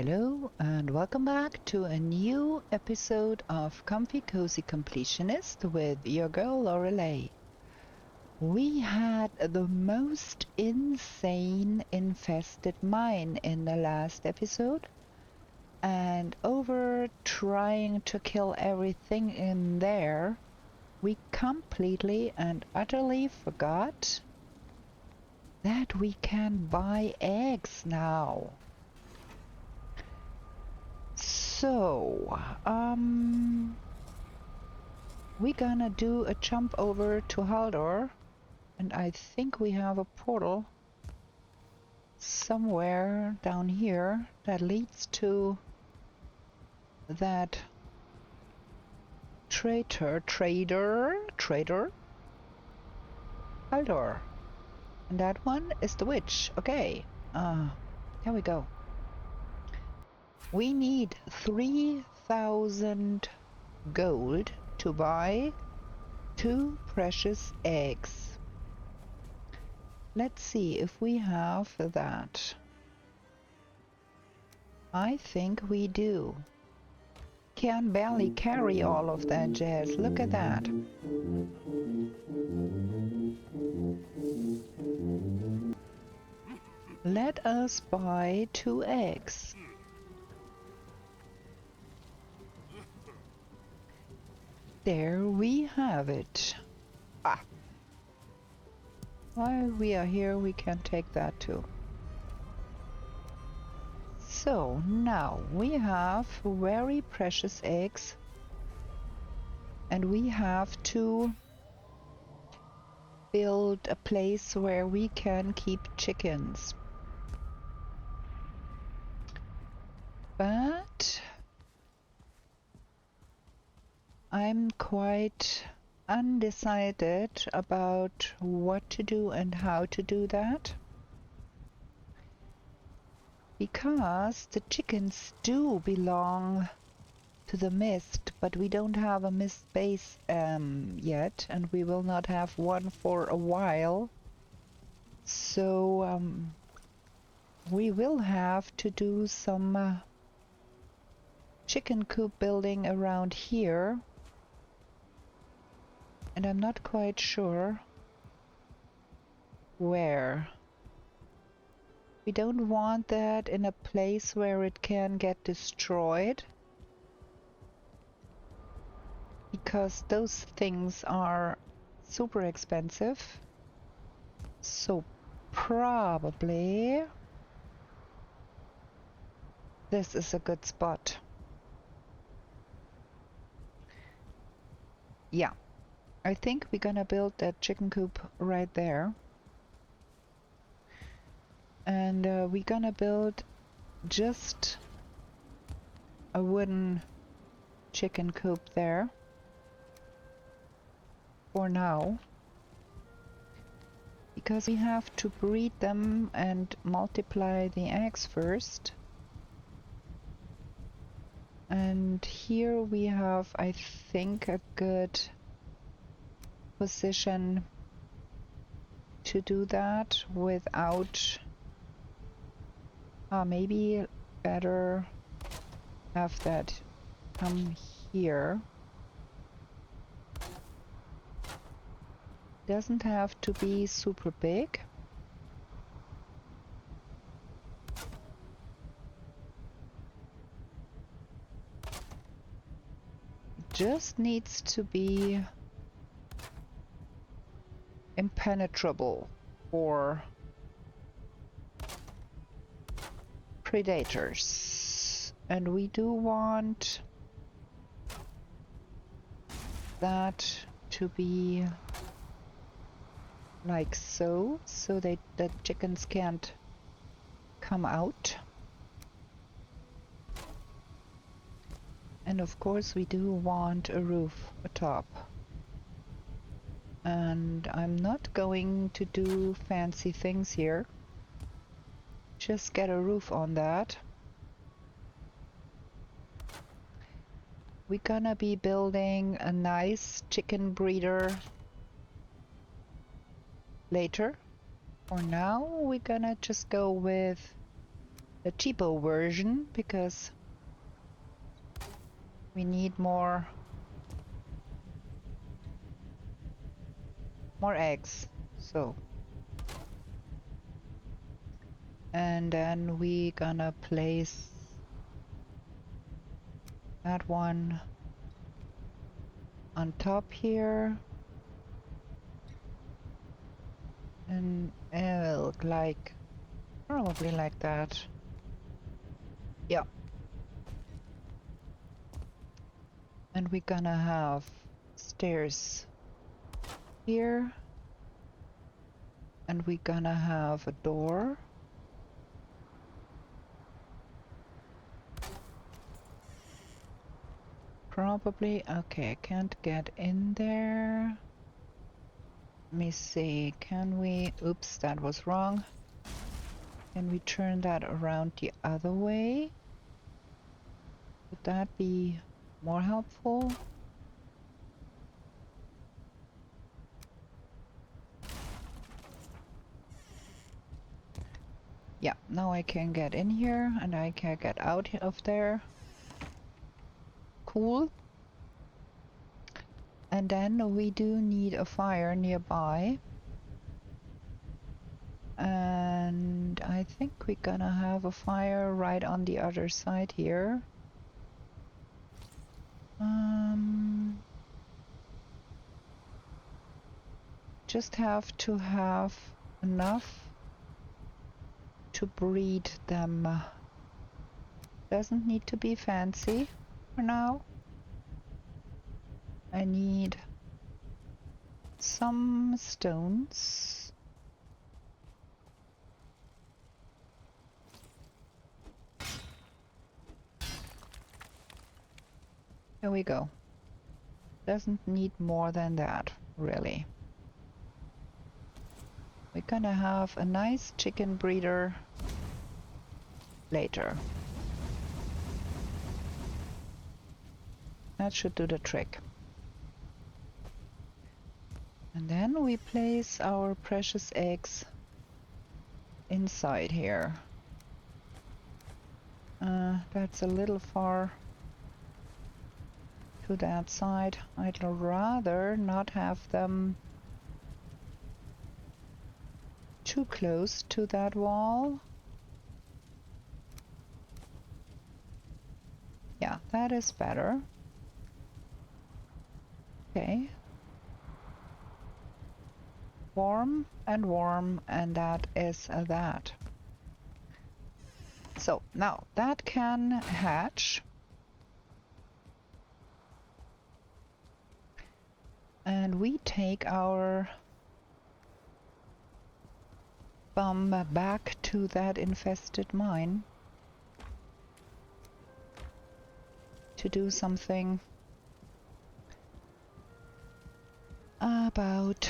Hello and welcome back to a new episode of Comfy Cozy Completionist with your girl Lorelei. We had the most insane infested mine in the last episode, and over trying to kill everything in there, we completely and utterly forgot that we can buy eggs now. So, we're gonna do a jump over to Haldor, and I think we have a portal somewhere down here that leads to that trader, Haldor. And that one is the witch. Okay, there we go. We need 3,000 gold to buy 2 precious eggs. Let's see if we have that. I think we do. Can barely carry all of that jazz. Look at that. Let us buy 2 eggs. There we have it. While we are here, we can take that too. So now we have very precious eggs, and we have to build a place where we can keep chickens. But I'm quite undecided about what to do and how to do that, because the chickens do belong to the mist, but we don't have a mist base yet, and we will not have one for a while. So we will have to do some chicken coop building around here. And I'm not quite sure where. We don't want that in a place where it can get destroyed, because those things are super expensive. So probably this is a good spot. Yeah. I think we're gonna build that chicken coop right there. And we're gonna build just a wooden chicken coop there for now, because we have to breed them and multiply the eggs first. And here we have, I think, a good position to do that without maybe better have that come here. Doesn't have to be super big. Just needs to be impenetrable for predators, and we do want that to be like so that the chickens can't come out. And of course we do want a roof atop. And I'm not going to do fancy things here. Just get a roof on that. We're gonna be building a nice chicken breeder later. For now, we're gonna just go with the cheapo version because we need more eggs. So, and then we gonna place that one on top here, and like probably like that. Yeah. And we're gonna have stairs here, and we're gonna have a door. Probably, okay, I can't get in there. Let me see, can we, oops, that was wrong. Can we turn that around the other way? Would that be more helpful? Yeah, now I can get in here and I can get out of there. Cool. And then we do need a fire nearby. And I think we're gonna have a fire right on the other side here. Just have to have enough to breed them. Doesn't need to be fancy for now. I need some stones. Here we go. Doesn't need more than that, really. We're gonna have a nice chicken breeder later. That should do the trick. And then we place our precious eggs inside here. That's a little far to that side. I'd rather not have them too close to that wall. Yeah, that is better. Okay. Warm, and that is that. So now that can hatch. And we take our bum back to that infested mine to do something about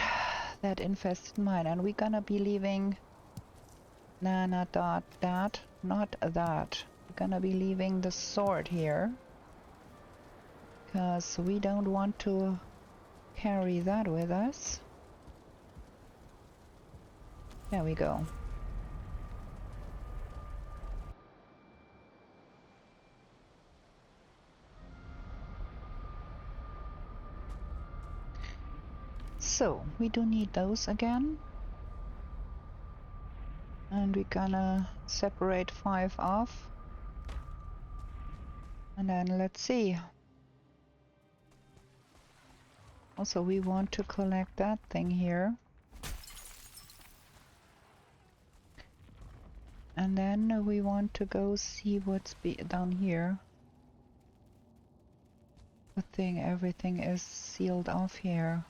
that infested mine. And we're gonna be leaving not that. We're gonna be leaving the sword here because we don't want to carry that with us. There we go. So we do need those again. And we're gonna separate 5 off. And then let's see. Also, we want to collect that thing here. And then we want to go see what's down here. Good thing everything is sealed off here.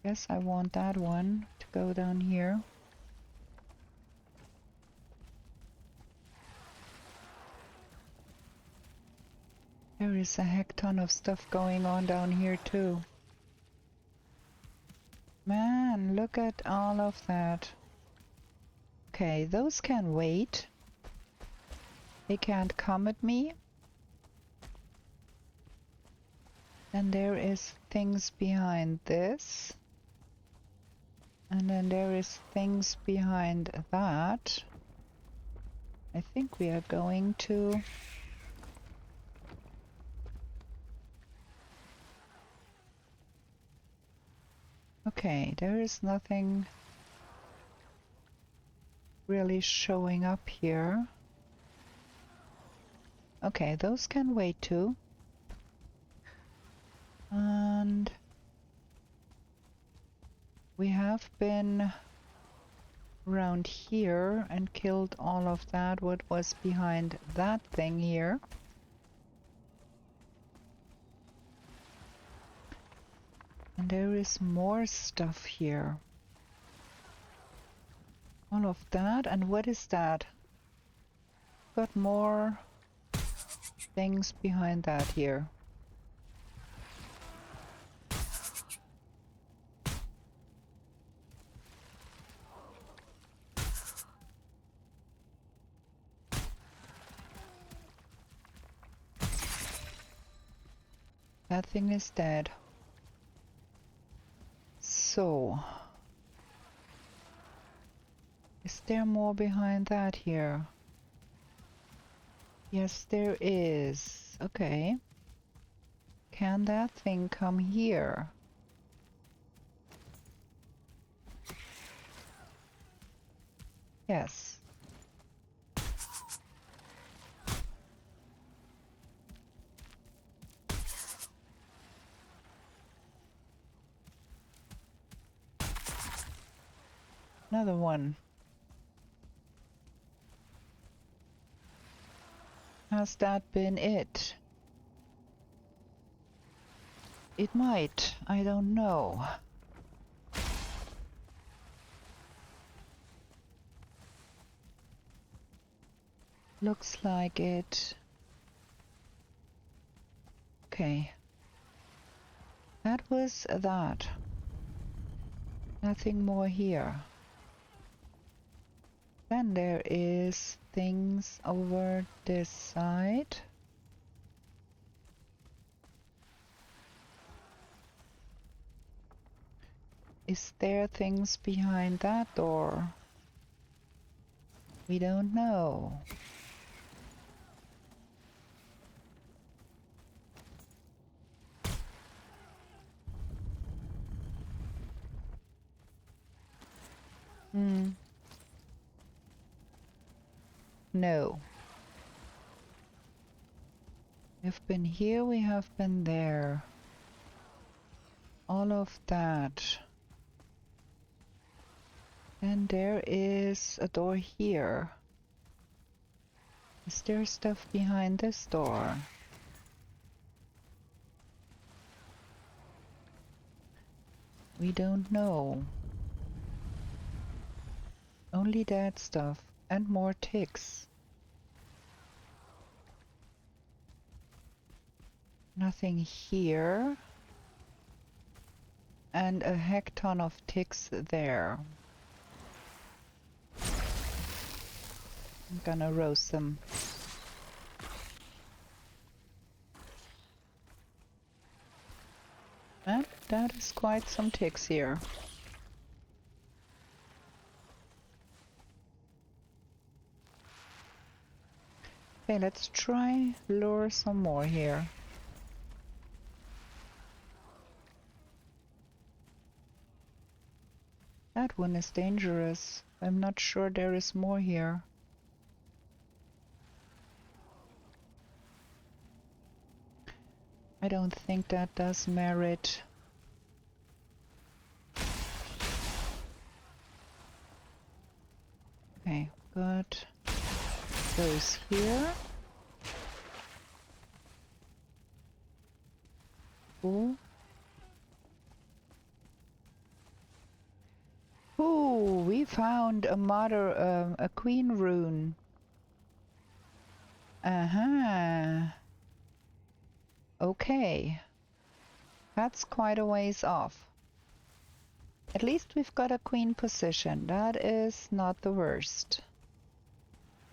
Guess I want that one to go down here. There is a heck ton of stuff going on down here too. Man, look at all of that. Okay, those can wait. They can't come at me. And there is things behind this. And then there is things behind that. I think we are going to... Okay, there is nothing really showing up here. Okay, those can wait too. And we have been around here and killed all of that what was behind that thing here. And there is more stuff here. All of that, and what is that? Got more things behind that here. That thing is dead. So, is there more behind that here? Yes, there is. Okay. Can that thing come here? Yes. Another one. Has that been it? It might. I don't know. Looks like it. Okay. That was that. Nothing more here. Then there is things over this side. Is there things behind that door? We don't know. No. We've been here, we have been there. All of that. And there is a door here. Is there stuff behind this door? We don't know. Only that stuff and more ticks. Nothing here. And a heck ton of ticks there. I'm gonna roast them. And that is quite some ticks here. Okay, let's try lure some more here. That one is dangerous. I'm not sure there is more here. I don't think that does merit. Okay, got those here. Cool. Ooh, we found a queen rune. Okay. That's quite a ways off. At least we've got a queen position. That is not the worst.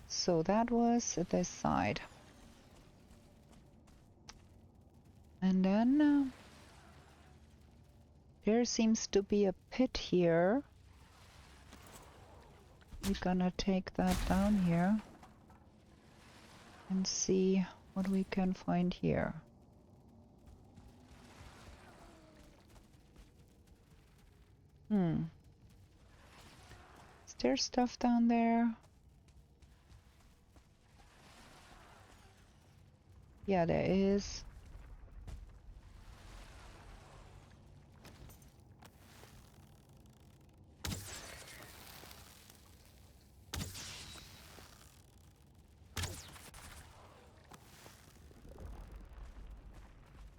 So that was this side. And then there seems to be a pit here. We're gonna take that down here. and see what we can find here. Is there stuff down there? Yeah, there is.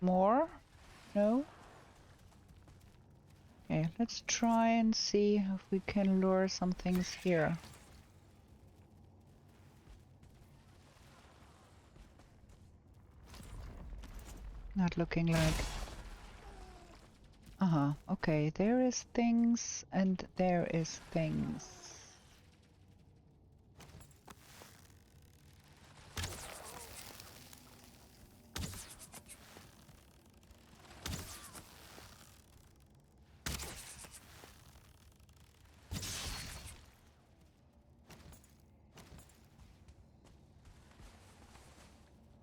More? No? Okay, let's try and see if we can lure some things here. Not looking like... Uh-huh, okay, there is things and there is things.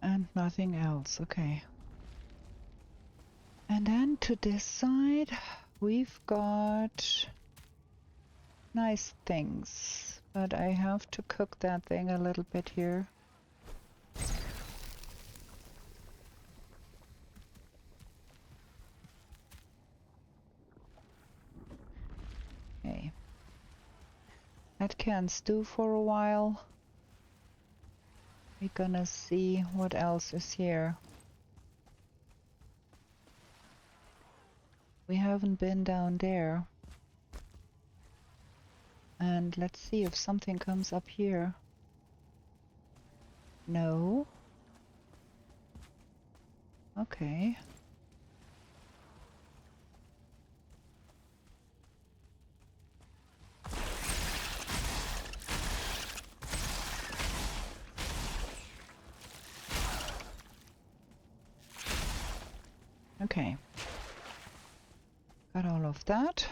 And nothing else, okay. And then to this side, we've got nice things, but I have to cook that thing a little bit here. Okay. That can stew for a while. We're gonna see what else is here. We haven't been down there. And let's see if something comes up here. No. Okay. Okay. Got all of that.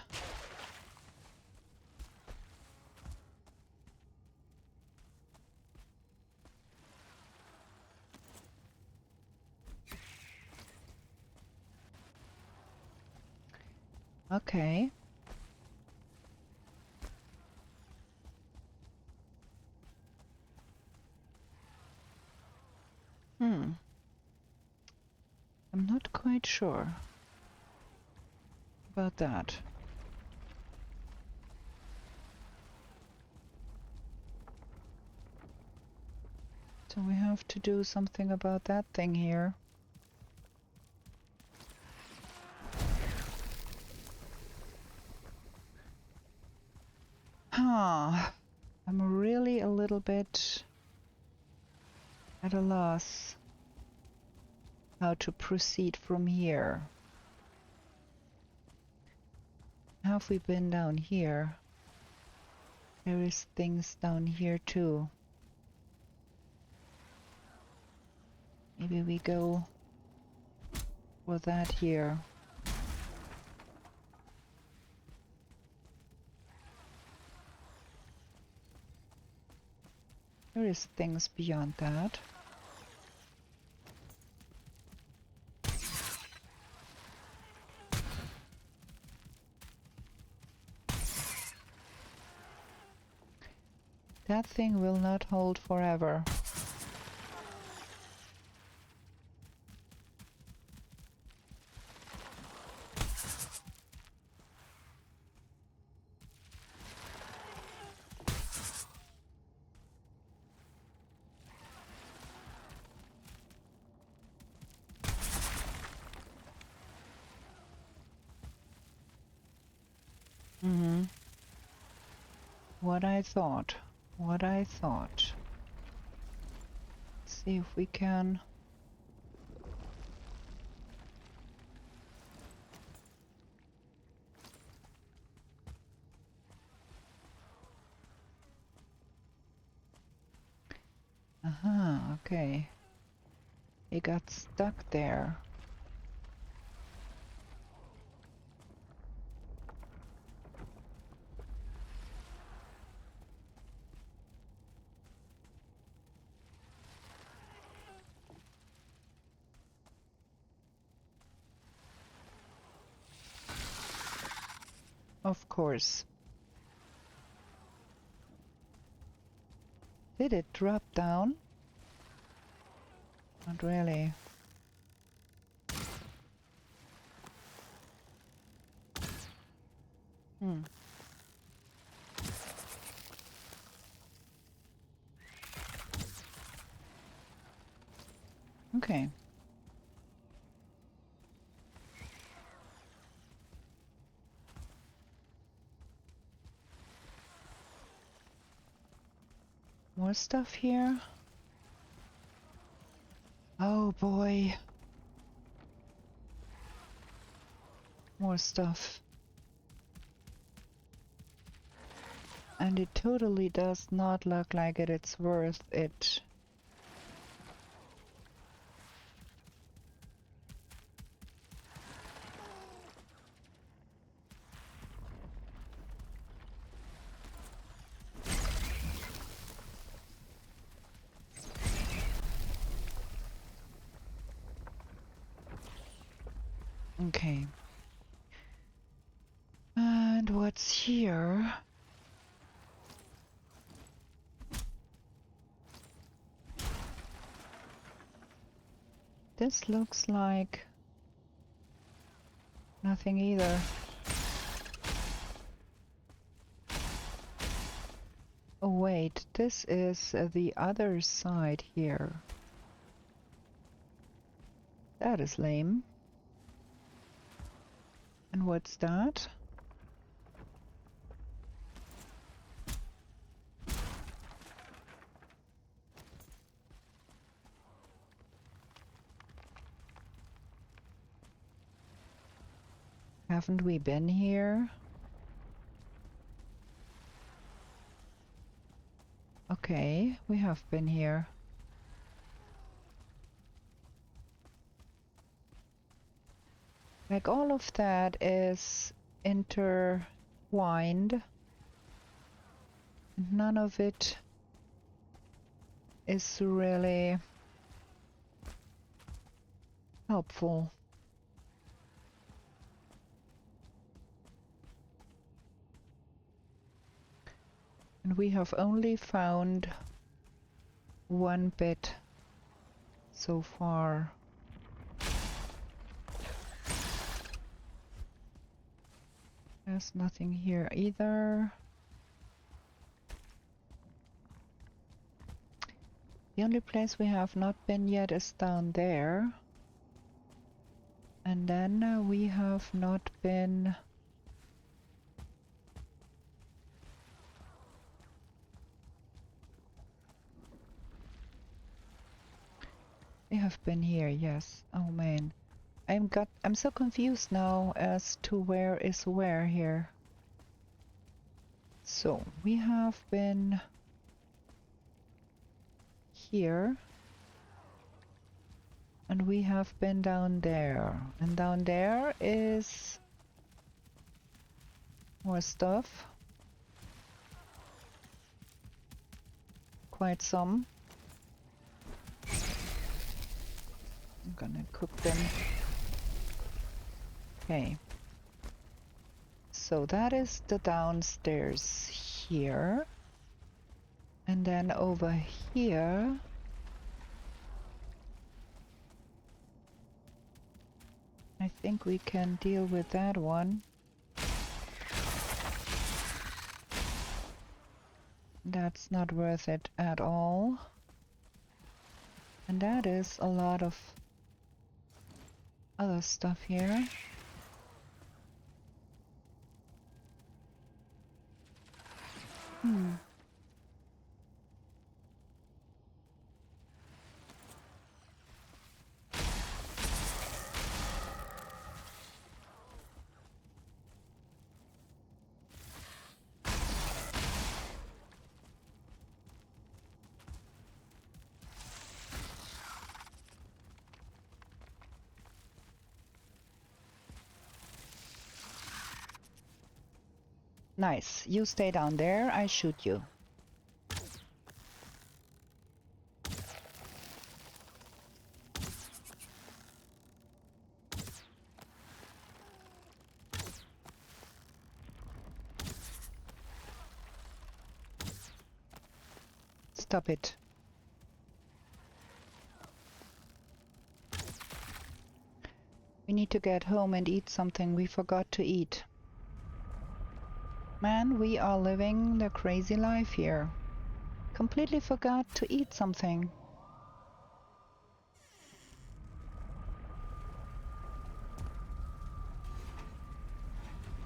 Okay. I'm not quite sure about that. So we have to do something about that thing here. Huh. I'm really a little bit at a loss how to proceed from here. Have we been down here? There is things down here too. Maybe we go for that here. There is things beyond that. That thing will not hold forever. What I thought. What I thought. Let's see if we can... Aha, okay. It got stuck there. Of course. Did it drop down? Not really. Hmm. Okay. More stuff here. Oh boy. More stuff. And it totally does not look like it's worth it. Okay. And what's here? This looks like nothing either. Oh wait, this is the other side here. That is lame. And what's that? Haven't we been here? Okay, we have been here. Like all of that is intertwined. None of it is really helpful. And we have only found one bit so far. There's nothing here either. The only place we have not been yet is down there. And then we have not been... We have been here, yes. Oh man. I'm so confused now as to where is where here. So, we have been here. And we have been down there. And down there is more stuff. Quite some. I'm gonna cook them. Okay. So that is the downstairs here. And then over here I think we can deal with that one. That's not worth it at all. And that is a lot of other stuff here. Nice. You stay down there, I shoot you. Stop it. We need to get home and eat something. We forgot to eat. Man, we are living the crazy life here. Completely forgot to eat something.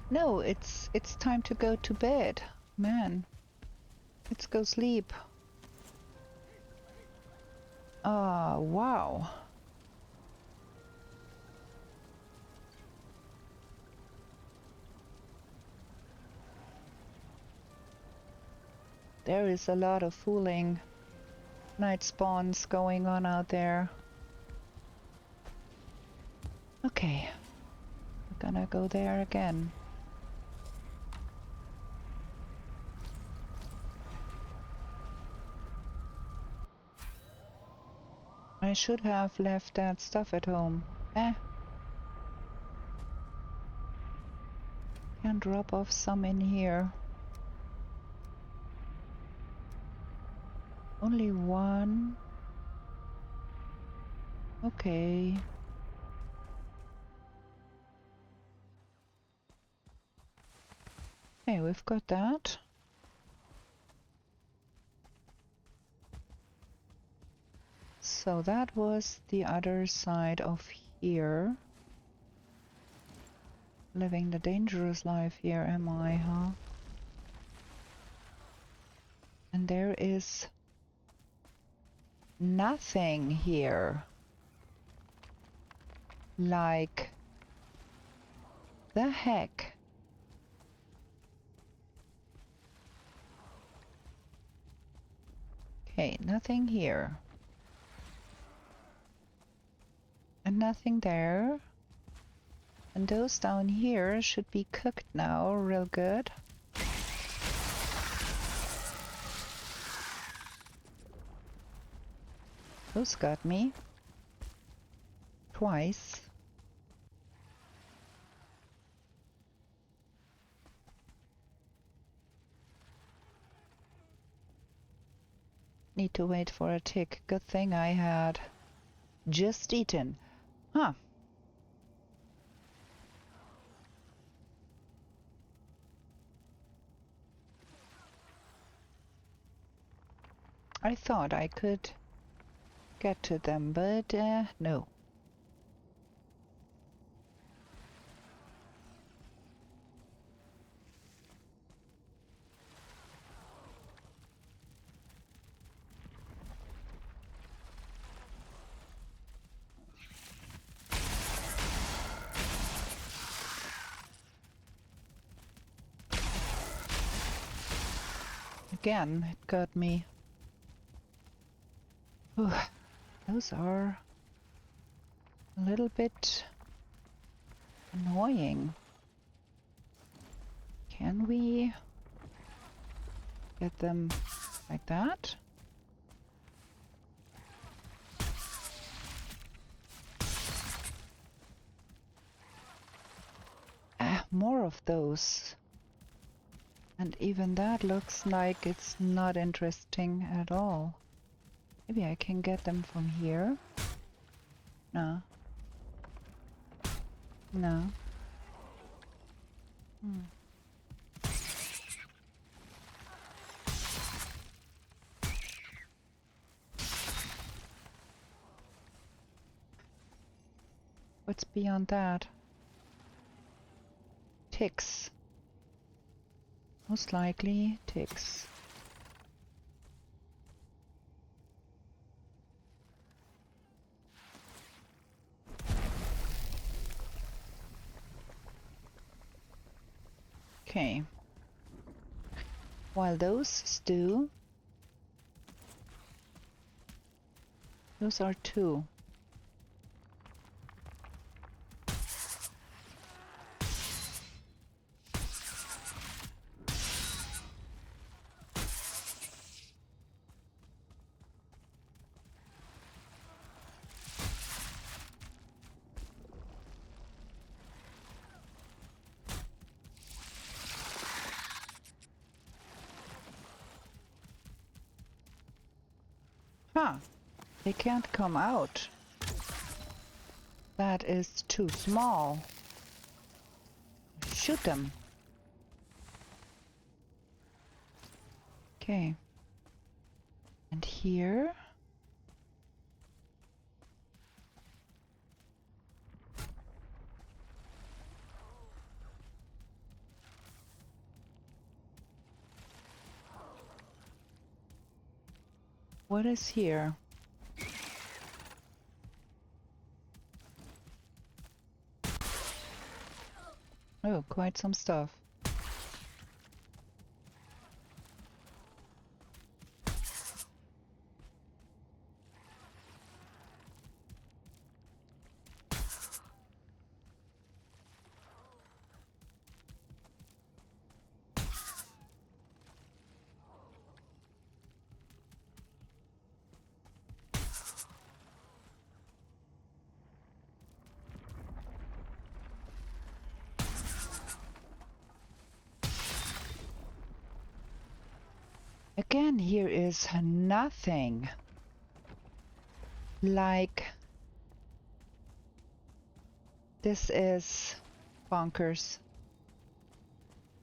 No, it's time to go to bed. Man, let's go sleep. Ah, wow. There is a lot of fooling night spawns going on out there. Okay, we're gonna go there again. I should have left that stuff at home. Can drop off some in here. Only one. Okay. Okay, we've got that. So that was the other side of here. Living the dangerous life here, am I, huh? And there is nothing here. Like, the heck? Okay, nothing here. And nothing there. And those down here should be cooked now, real good. Those got me. Twice. Need to wait for a tick. Good thing I had just eaten. Huh. I thought I could get to them, but no. Again, it got me. Whew. Those are a little bit annoying. Can we get them like that? More of those. And even that looks like it's not interesting at all. Maybe I can get them from here? No. No. What's beyond that? Ticks. Most likely ticks. Okay. While those stew, those are two. Huh. They can't come out. That is too small. Shoot them. Okay. And here? What is here? Oh, quite some stuff. Again, here is nothing. Like, this is bonkers.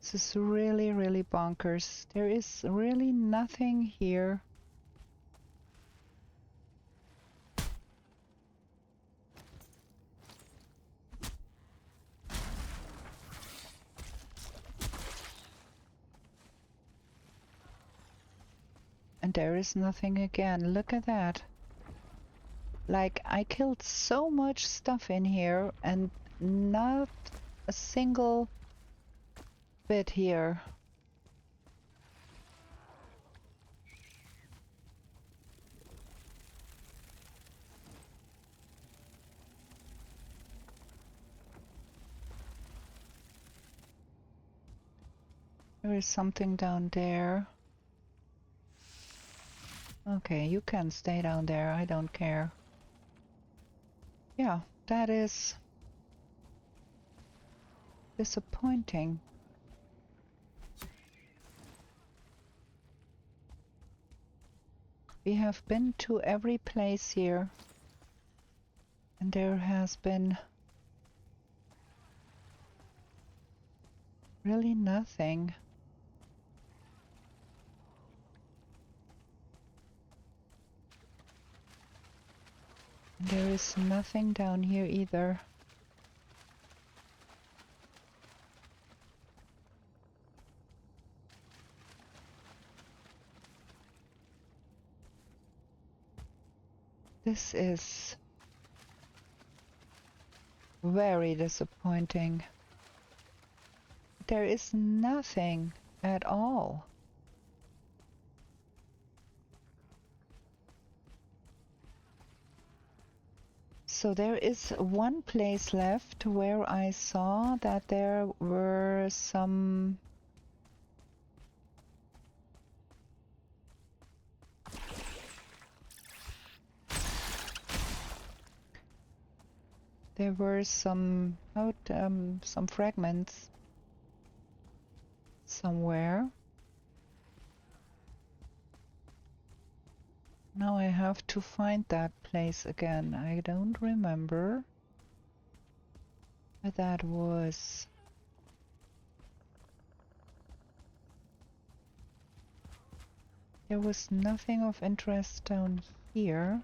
This is really, really bonkers. There is really nothing here. And there is nothing again. Look at that. Like, I killed so much stuff in here and not a single bit here. There is something down there. Okay, you can stay down there. I don't care. Yeah, that is disappointing. We have been to every place here, and there has been really nothing. And there is nothing down here either. This is very disappointing. There is nothing at all. So there is one place left where I saw that there were some some fragments somewhere. Now I have to find that place again. I don't remember where that was. There was nothing of interest down here.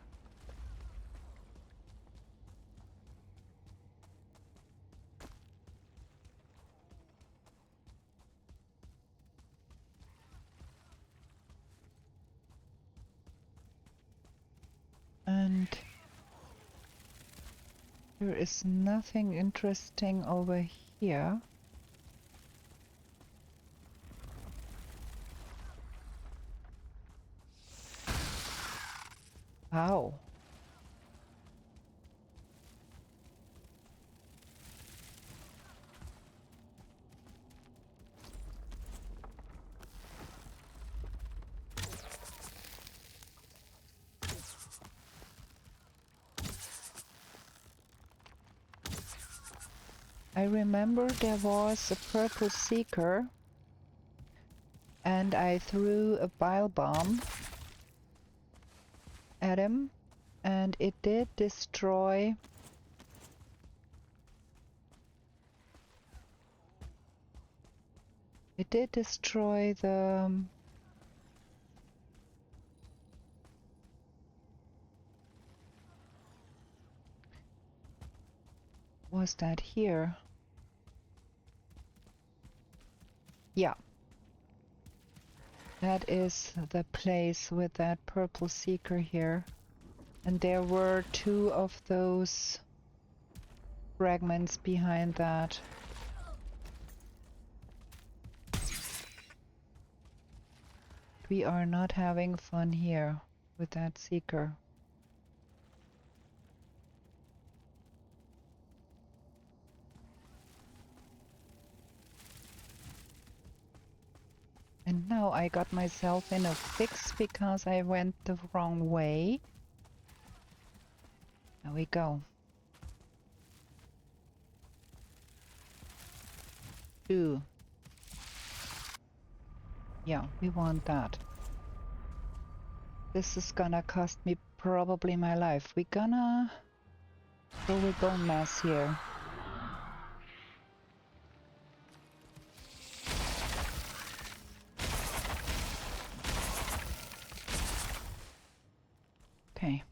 And there is nothing interesting over here. Ow. I remember there was a purple seeker and I threw a bile bomb at him, and it did destroy the was that here? Yeah. That is the place with that purple seeker here. And there were 2 of those fragments behind that. We are not having fun here with that seeker. And now I got myself in a fix because I went the wrong way. There we go. 2. Yeah, we want that. This is gonna cost me probably my life. We're gonna go with bone mass here. Okay.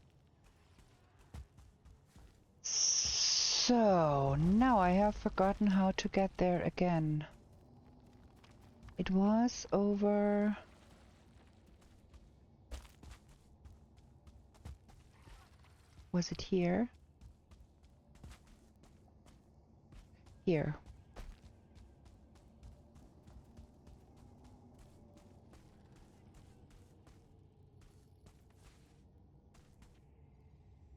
So now I have forgotten how to get there again. It was over... Was it here? Here.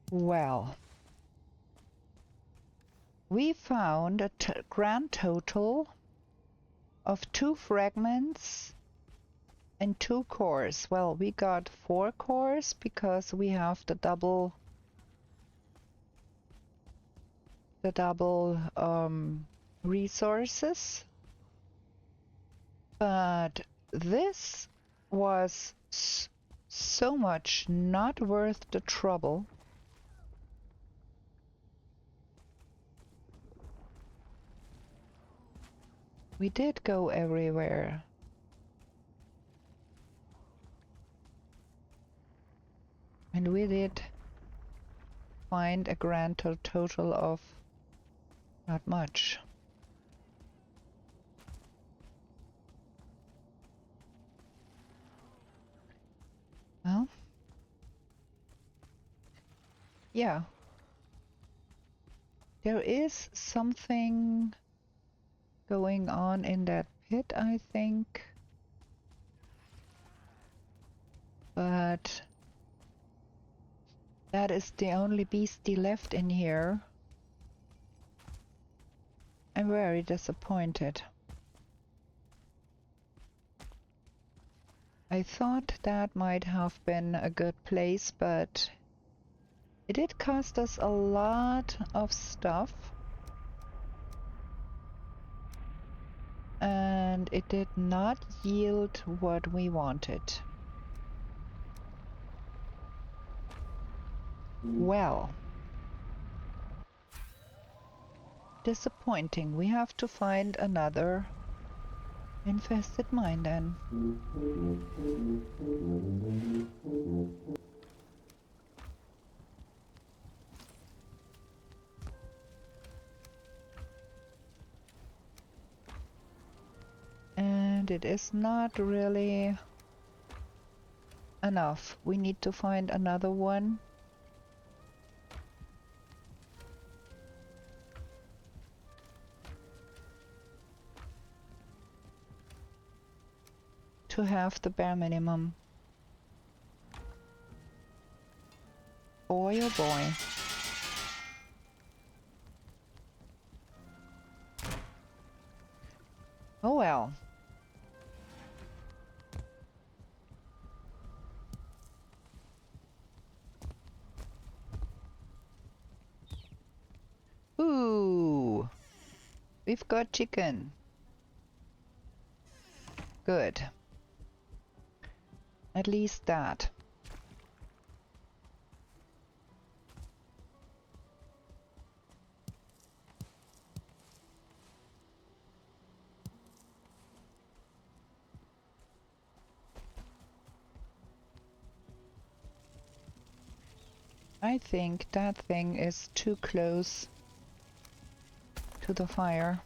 Well, we found a grand total of 2 fragments and 2 cores. Well, we got 4 cores because we have the double resources. But this was so much not worth the trouble. We did go everywhere. And we did find a grand total of not much. Well, yeah. There is something going on in that pit, I think. But that is the only beastie left in here. I'm very disappointed. I thought that might have been a good place, but it did cost us a lot of stuff. And it did not yield what we wanted. Well, disappointing. We have to find another infested mine then. And it is not really enough. We need to find another one. To have the bare minimum. Boy oh boy. Oh well. Ooh. We've got chicken. Good. At least that. I think that thing is too close to the fire.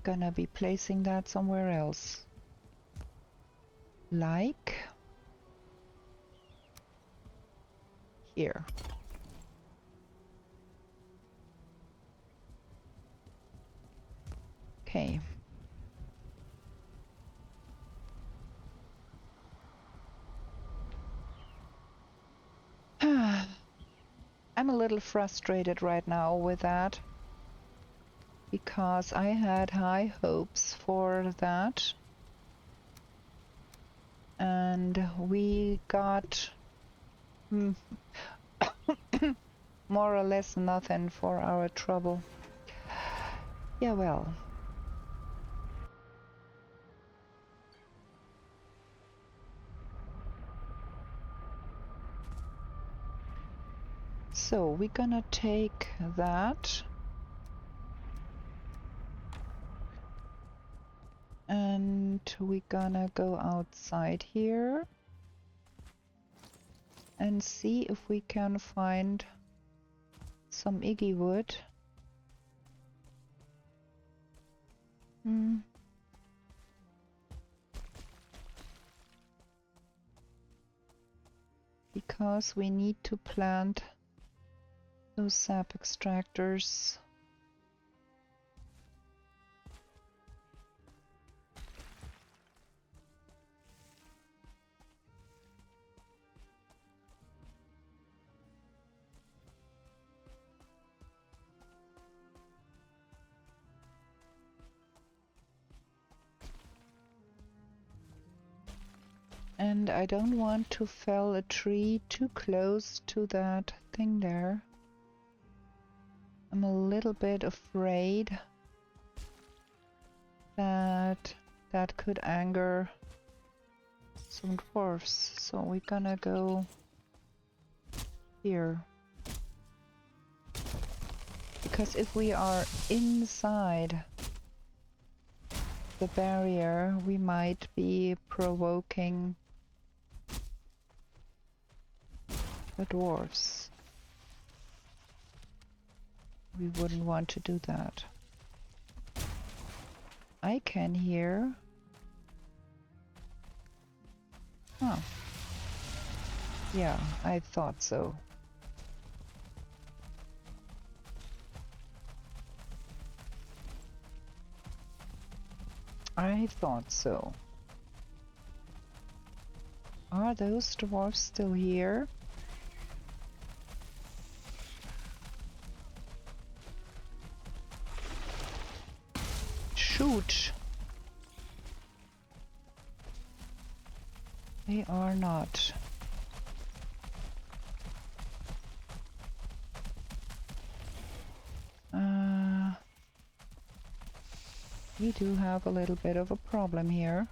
Gonna be placing that somewhere else. Like here. Okay. I'm a little frustrated right now with that because I had high hopes for that and we got more or less nothing for our trouble. Yeah, well. So we're gonna take that and we're gonna go outside here and see if we can find some Iggy wood. Because we need to plant those sap extractors. And I don't want to fell a tree too close to that thing there. I'm a little bit afraid that that could anger some dwarfs. So we're gonna go here. Because if we are inside the barrier, we might be provoking the dwarves. We wouldn't want to do that. I can hear. Oh. Yeah, I thought so. I thought so. Are those dwarves still here? Shoot! They are not. We do have a little bit of a problem here.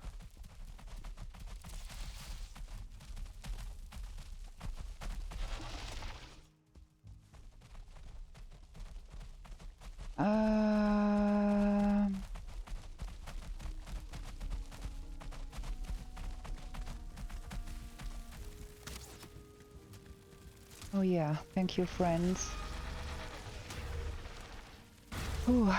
Oh yeah, thank you, friends. Ooh.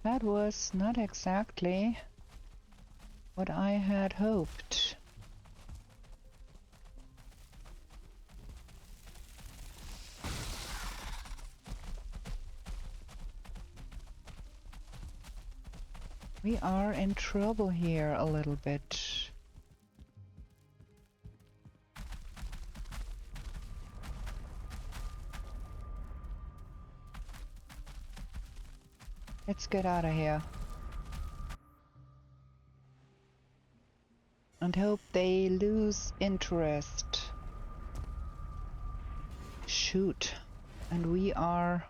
That was not exactly what I had hoped. We are in trouble here a little bit. Let's get out of here. And hope they lose interest. Shoot. And we are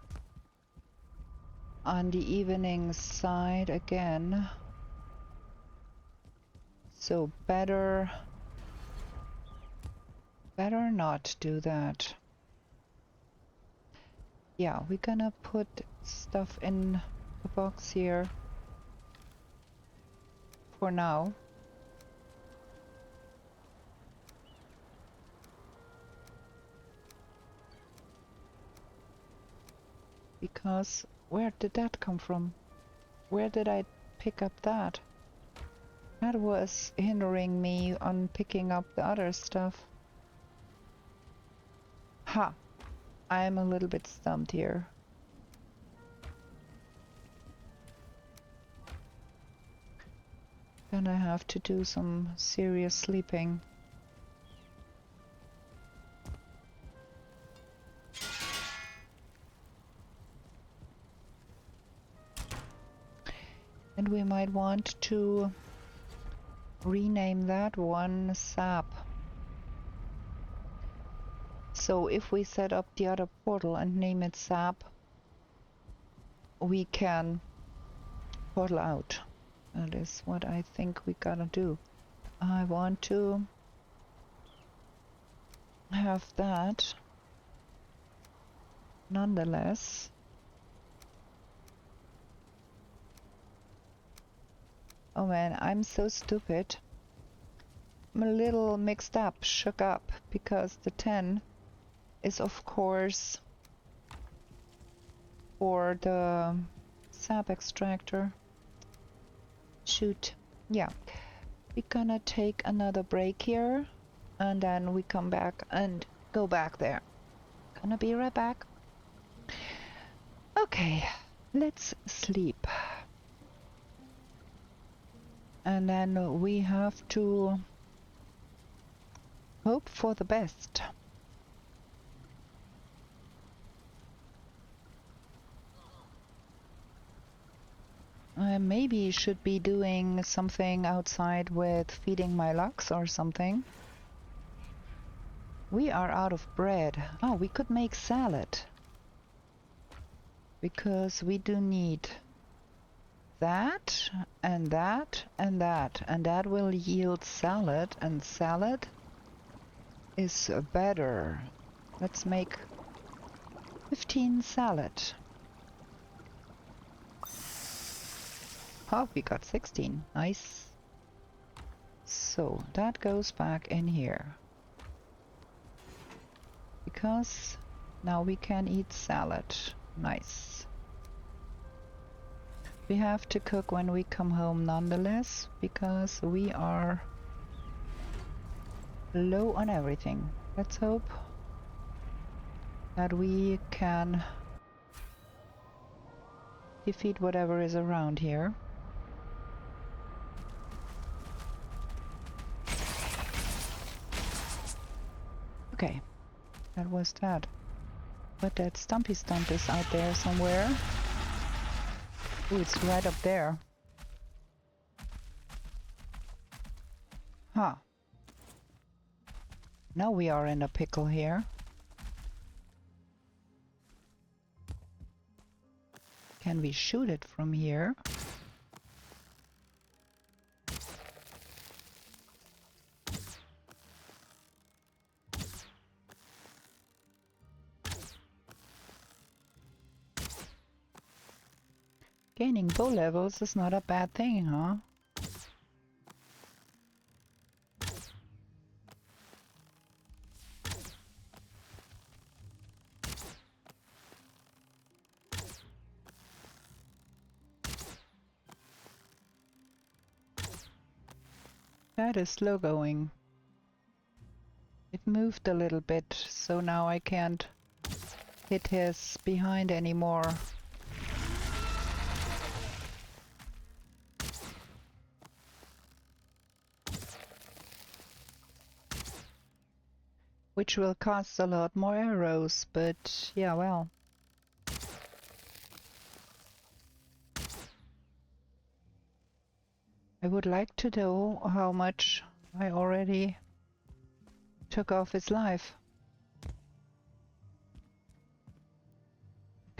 on the evening side again. So better not do that. Yeah, we're gonna put stuff in the box here for now. Because where did that come from? Where did I pick up that? That was hindering me on picking up the other stuff. Ha! I'm a little bit stumped here. Gonna have to do some serious sleeping. And we might want to rename that one sap. So if we set up the other portal and name it sap, we can portal out. That is what I think we gotta do. I want to have that. Nonetheless, oh man, I'm so stupid. I'm a little mixed up, shook up, because the 10 is of course for the sap extractor. Shoot. Yeah. We're gonna take another break here, and then we come back and go back there. Gonna be right back. Okay, let's sleep. And then we have to hope for the best. I maybe should be doing something outside with feeding my lugs or something. We are out of bread. Oh, we could make salad. Because we do need that, and that, and that. And that will yield salad, and salad is better. Let's make 15 salad. Oh, we got 16. Nice. So that goes back in here. Because now we can eat salad. Nice. We have to cook when we come home nonetheless, because we are low on everything. Let's hope that we can defeat whatever is around here. Okay, that was that. But that Stumpy Stump is out there somewhere. Ooh, it's right up there. Huh. Now we are in a pickle here. Can we shoot it from here? Gaining bow levels is not a bad thing, huh? That is slow going. It moved a little bit, so now I can't hit his behind anymore. Which will cost a lot more arrows, but yeah, well. I would like to know how much I already took off his life.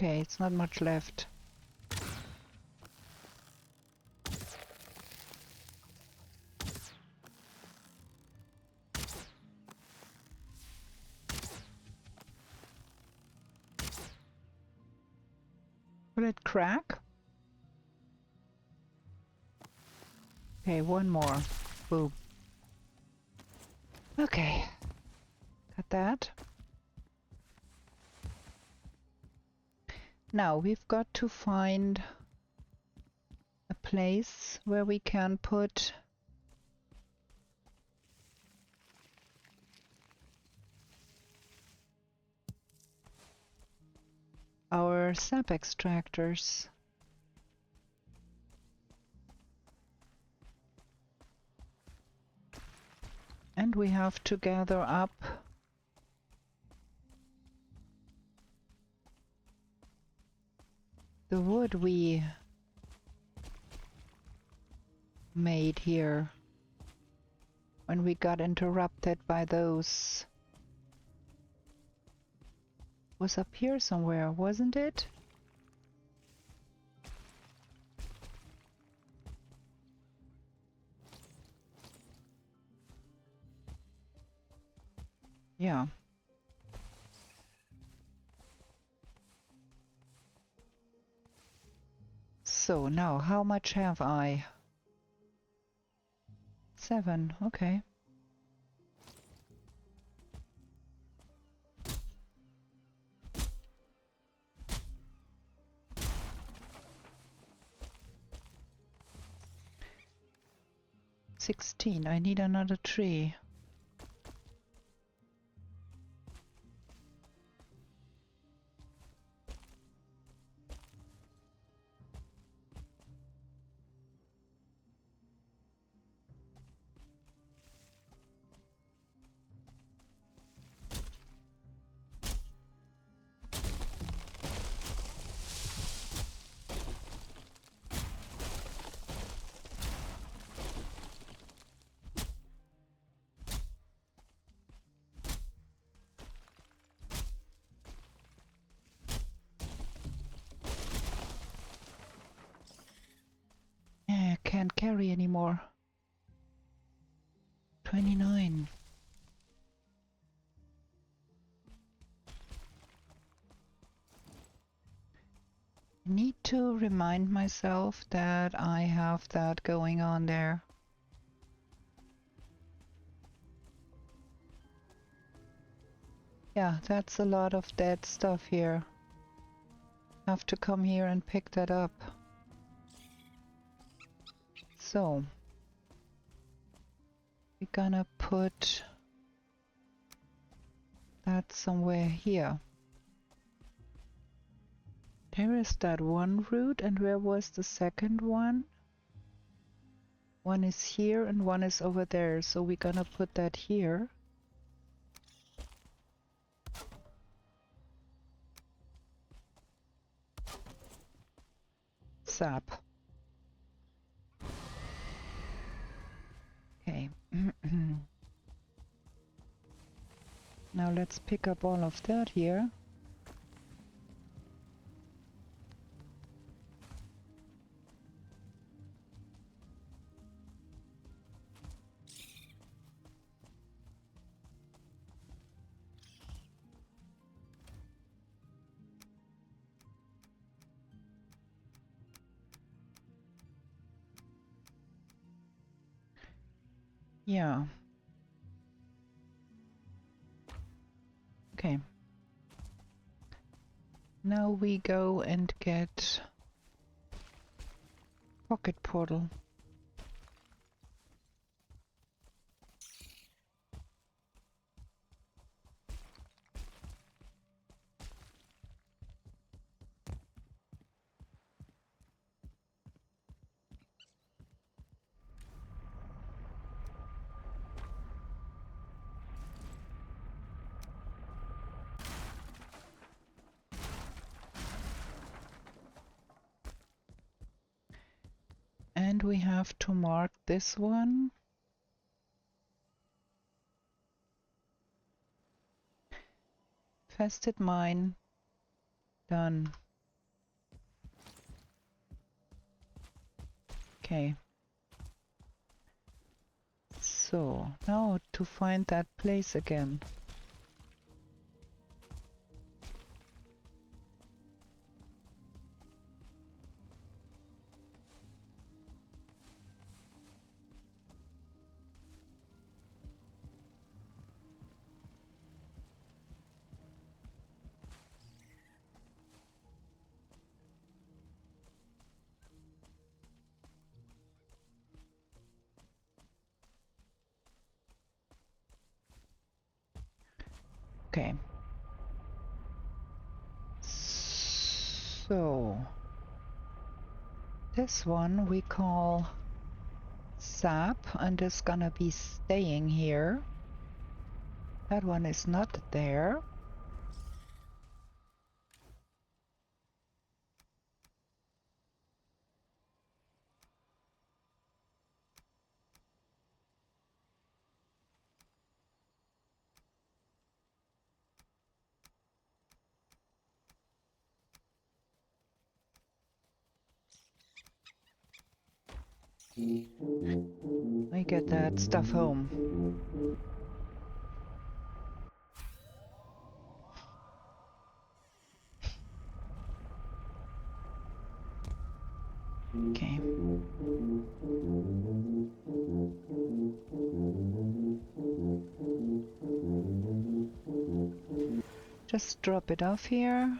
Okay, it's not much left. Will it crack? Okay, one more. Boom. Okay. Got that. Now we've got to find a place where we can put our sap extractors. And we have to gather up the wood we made here when we got interrupted by those. Was up here somewhere, wasn't it? Yeah. So now, how much have I? 7, okay. $16, I need another tree. Yeah, can't carry anymore. 29. Need to remind myself that I have that going on there. Yeah, that's a lot of dead stuff here. Have to come here and pick that up. So, we're gonna put that somewhere here. There is that one route, and where was the second one? One is here and one is over there, so we're gonna put that here. Sap. Okay. Now let's pick up all of that here. Yeah. Okay. Now we go and get pocket portal. And we have to mark this one. Infested mine. Done. Okay. So, now to find that place again. Okay. So, this one we call sap and is gonna be staying here. That one is not there. I get that stuff home. Okay. Just drop it off here.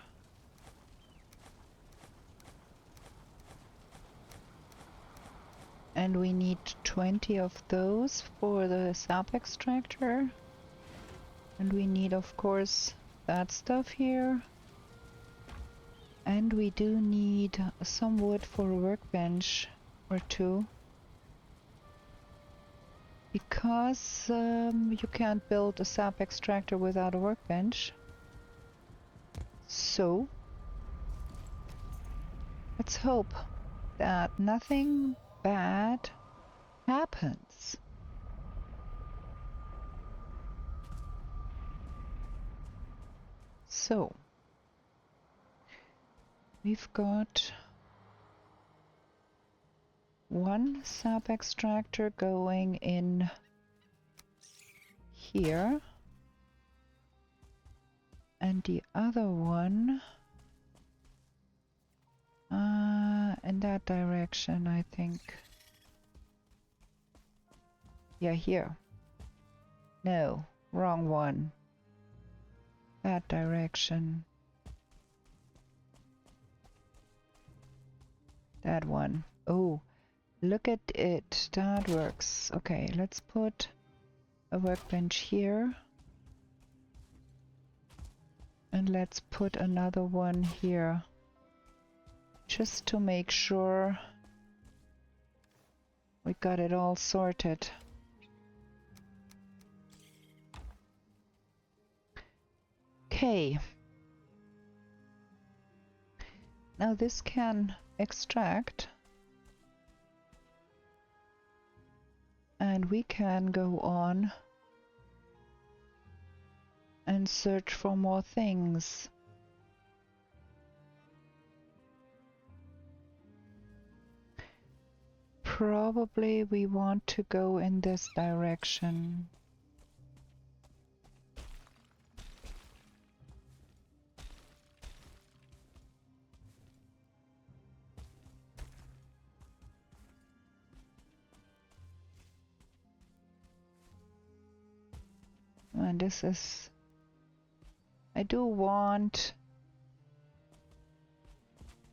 And we need 20 of those for the sap extractor. And we need, of course, that stuff here. And we do need some wood for a workbench or two. Because you can't build a sap extractor without a workbench. So, let's hope that nothing bad happens. So, we've got one sap extractor going in here, and the other one in that direction, I think. Yeah, here. No, wrong one. That direction. That one. Oh, look at it. That works. Okay, let's put a workbench here. And let's put another one here. Just to make sure we got it all sorted. Okay. Now this can extract. And we can go on and search for more things. Probably we want to go in this direction. And this is... I do want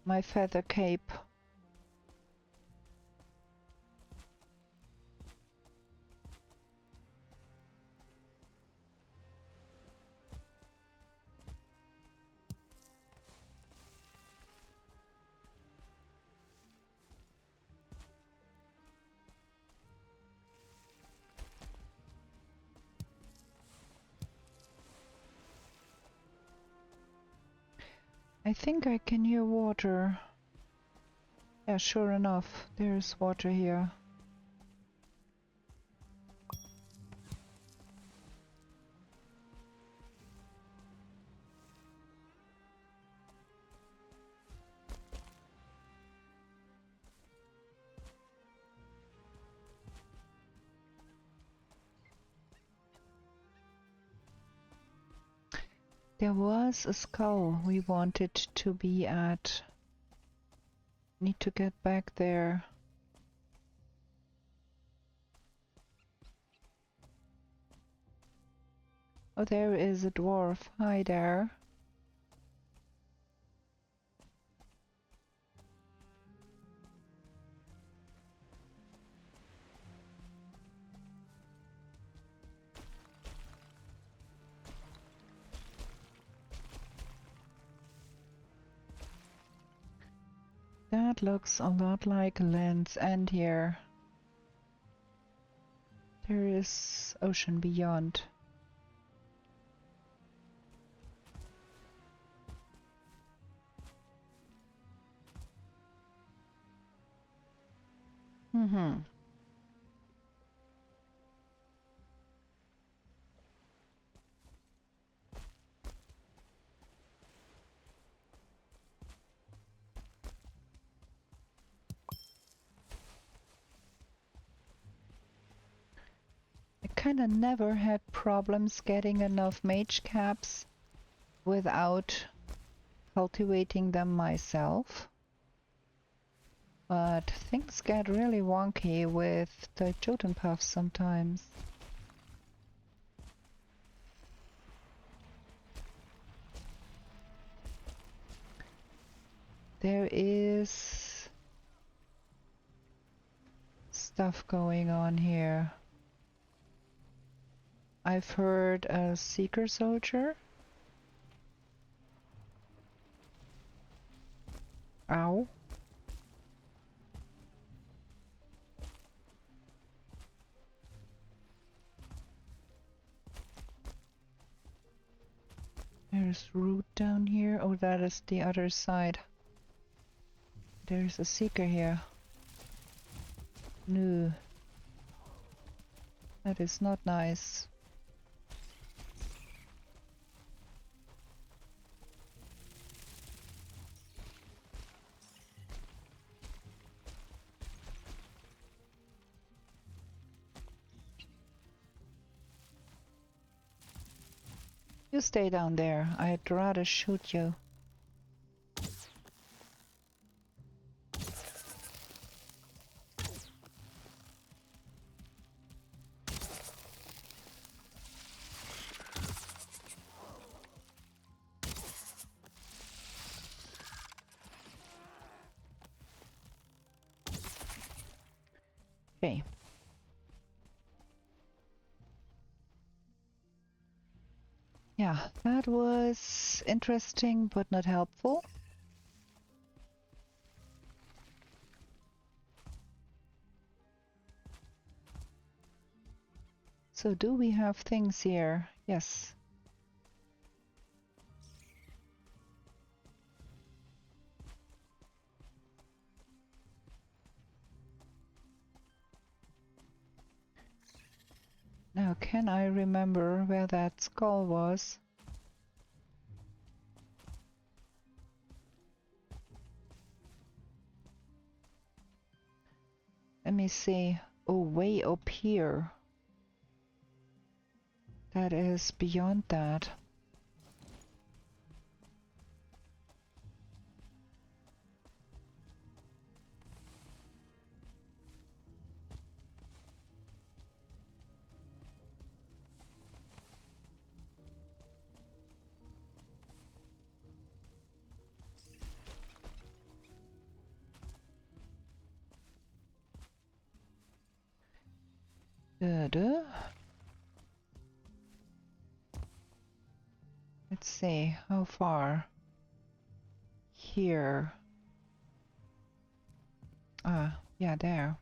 my feather cape. I think I can hear water. Yeah, sure enough, there's water here. There was a skull we wanted to be at. Need to get back there. Oh, there is a dwarf. Hi there. That looks a lot like Land's End here. There is ocean beyond. Mm-hmm. I kinda never had problems getting enough mage caps without cultivating them myself. But things get really wonky with the totem puffs sometimes. There is stuff going on here. I've heard a seeker soldier. Ow. There's root down here. Oh, that is the other side. There's a seeker here. No. That is not nice. You stay down there. I'd rather shoot you. Okay. Yeah, that was interesting but not helpful. So do we have things here? Yes. Now, can I remember where that skull was? Let me see. Oh, way up here. That is beyond that. Good. Let's see, how far? Here. Ah, yeah, there.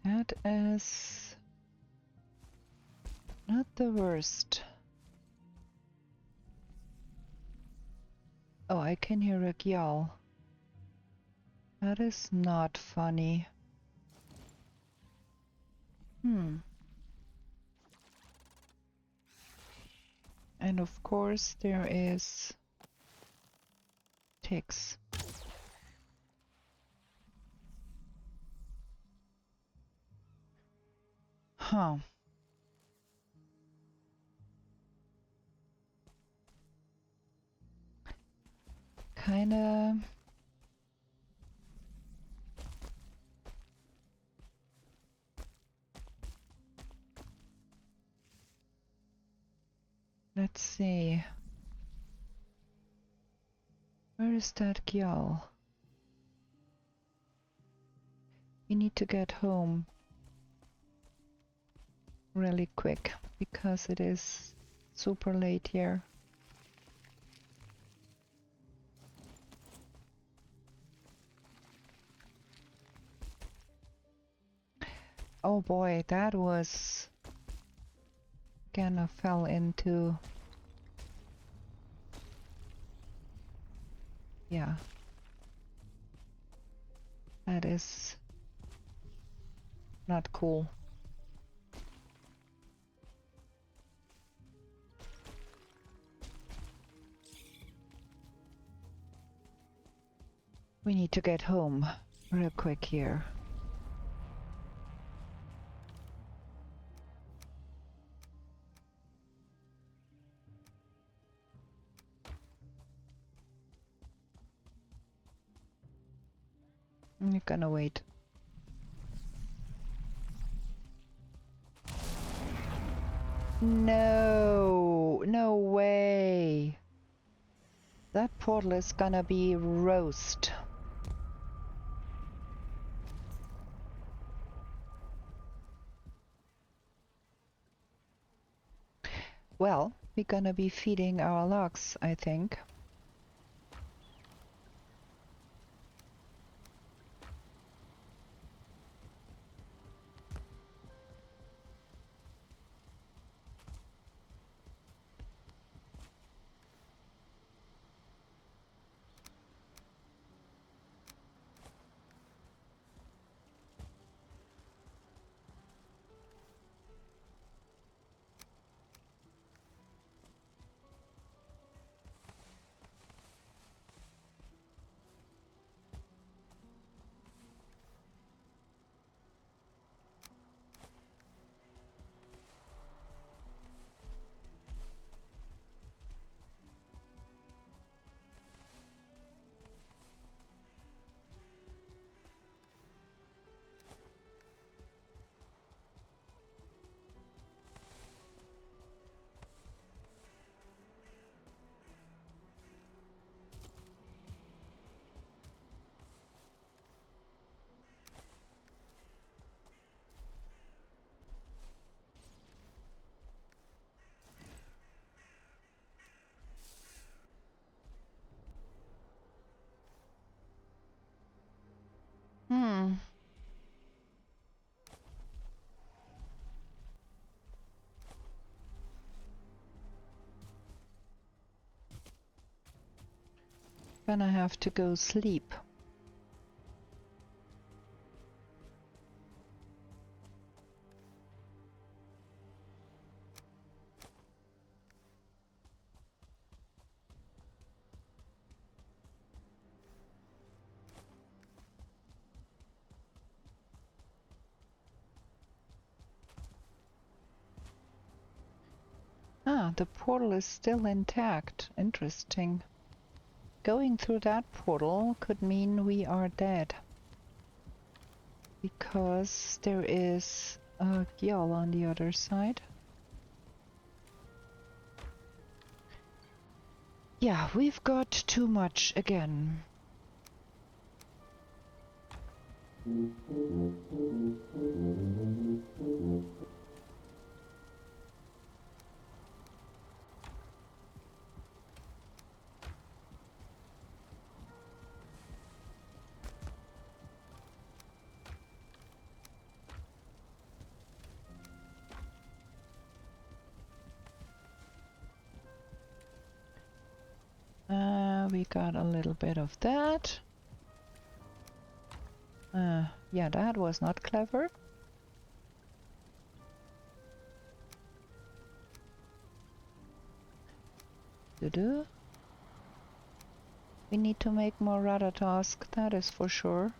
That is not the worst. Oh, I can hear a Gjall. That is not funny. And of course there is ticks. Huh. Huh. Kinda... Let's see. Where is that Gjall? We need to get home really quick because it is super late here. Oh boy, that was... Again, I fell into... Yeah. That is not cool. We need to get home real quick here. I'm gonna wait. No, no way. That portal is gonna be roast. Well, we're gonna be feeding our logs, I think. Gonna have to go sleep. Ah, the portal is still intact. Interesting. Going through that portal could mean we are dead. Because there is a Gjall on the other side. Yeah, we've got too much again. We got a little bit of that. Yeah, that was not clever. Do-do. We need to make more rudder task, that is for sure.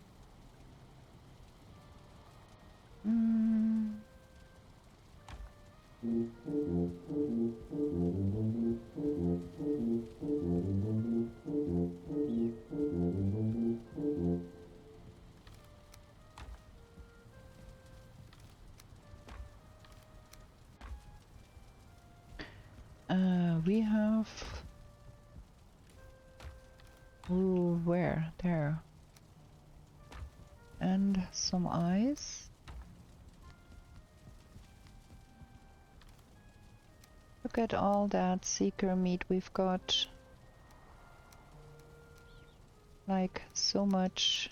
We have... Ooh, where? There. And some ice. Look at all that seeker meat we've got. Like, so much.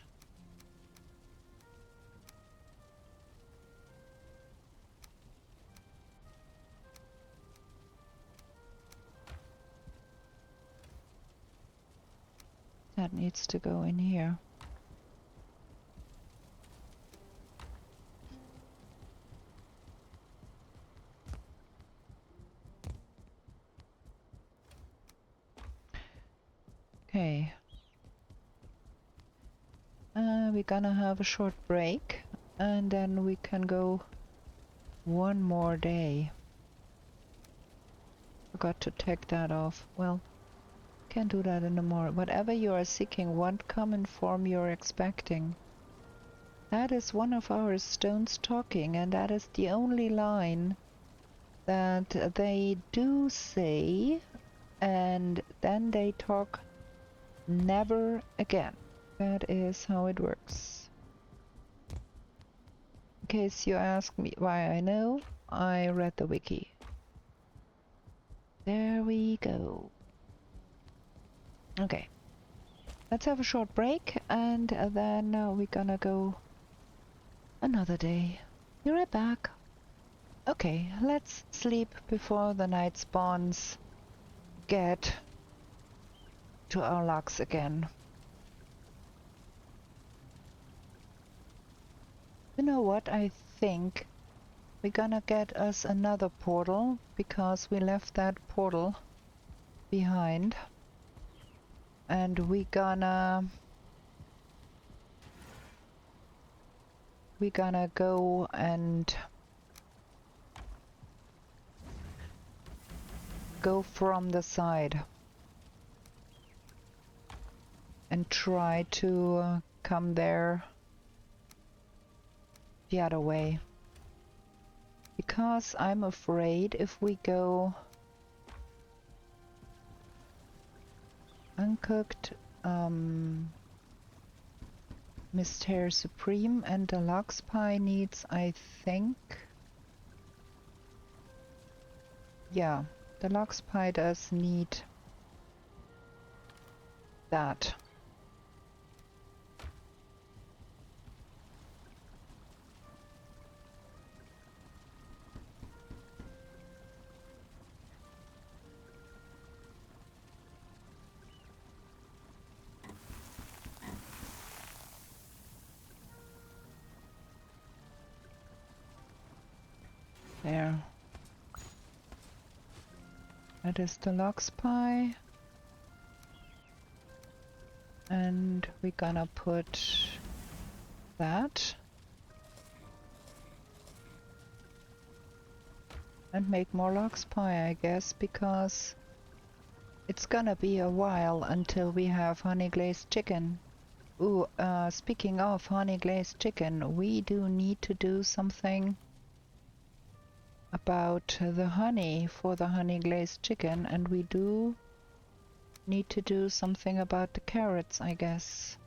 That needs to go in here. Okay. We're gonna have a short break and then we can go one more day. Forgot to take that off. Well, can do that in the morning. Whatever you are seeking won't come in form you're expecting. That is one of our stones talking, and that is the only line that they do say, and then they talk never again. That is how it works. In case you ask me why I know, I read the wiki. There we go. Okay. Let's have a short break and then we're gonna go another day. Be right back. Okay, let's sleep before the night spawns get to our locks again. You know what? I think we're gonna get us another portal because we left that portal behind. And we're gonna go and go from the side and try to come there the other way. Because I'm afraid if we go uncooked Mystère Supreme and the Lux Pie needs, I think... Yeah, the Lux Pie does need that. There. That is the Lux Pie. And we're gonna put that. And make more Lux Pie, I guess, because it's gonna be a while until we have honey glazed chicken. Ooh, speaking of honey glazed chicken, we do need to do something about the honey for the honey glazed chicken, and we do need to do something about the carrots, I guess.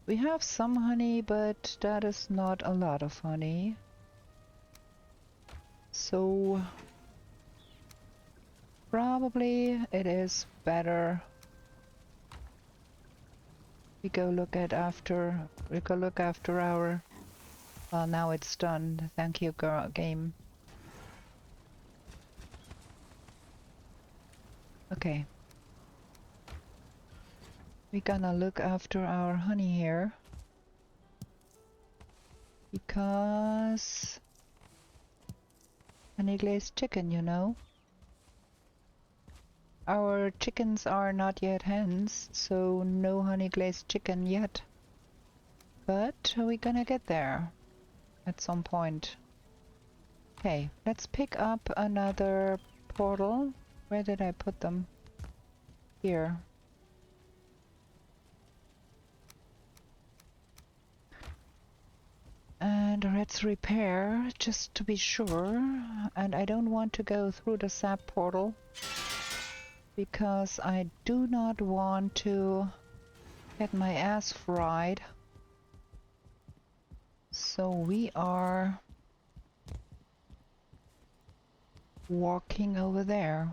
We have some honey, but that is not a lot of honey. So probably it is better we go look after our... Well, now it's done. Thank you, game. Okay. We're gonna look after our honey here. Because... honey glazed chicken, you know. Our chickens are not yet hens, so no honey glazed chicken yet. But we're gonna get there at some point. Okay, let's pick up another portal. Where did I put them? Here. And Let's repair, just to be sure. And I don't want to go through the sap portal, because I do not want to get my ass fried. So we are walking over there.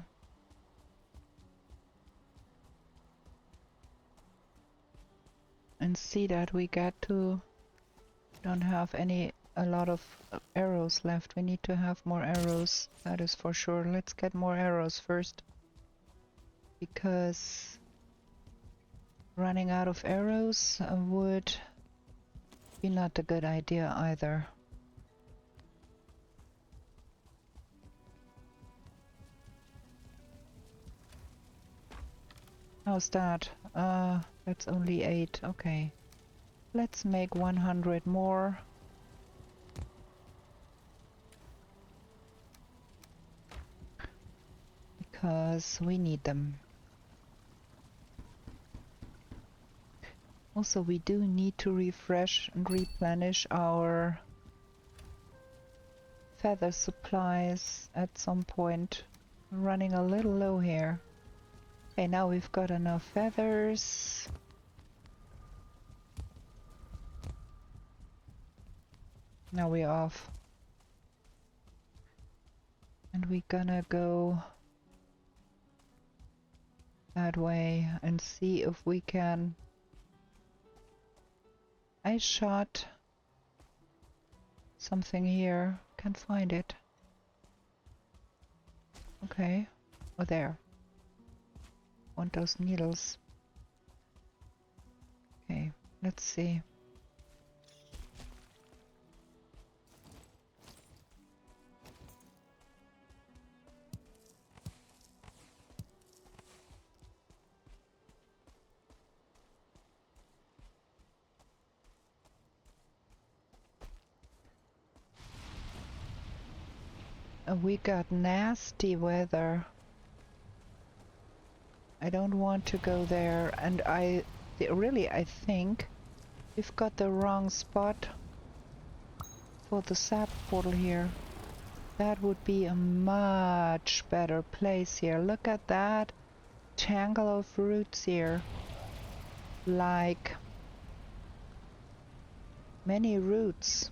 And see that we get to... don't have a lot of arrows left. We need to have more arrows, that is for sure. Let's get more arrows first, because running out of arrows would be not a good idea either. How's that? That's only 8. Okay. Let's make 100 more. Because we need them. Also, we do need to refresh and replenish our feather supplies at some point. We're running a little low here. Okay, now we've got enough feathers. Now we're off. And we're gonna go that way and see if we can... I shot something here. Can't find it. Okay. Oh, there. Want those needles. Okay, let's see. We got nasty weather. I don't want to go there, and I think we've got the wrong spot for the sap portal here. That would be a much better place here. Look at that tangle of roots here. Like many roots.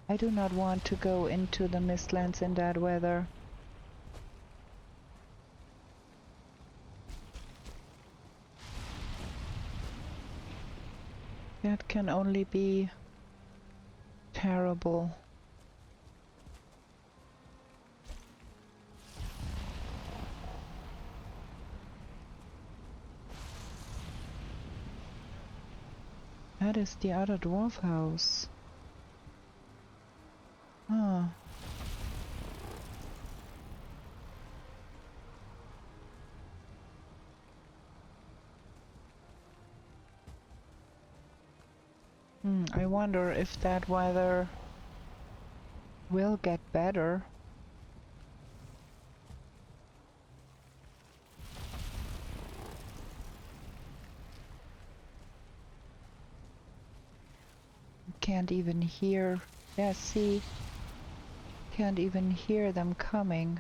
I do not want to go into the mistlands in that weather. That can only be terrible. That is the other dwarf house. Ah. I wonder if that weather will get better. Can't even hear. Yeah, see? Can't even hear them coming.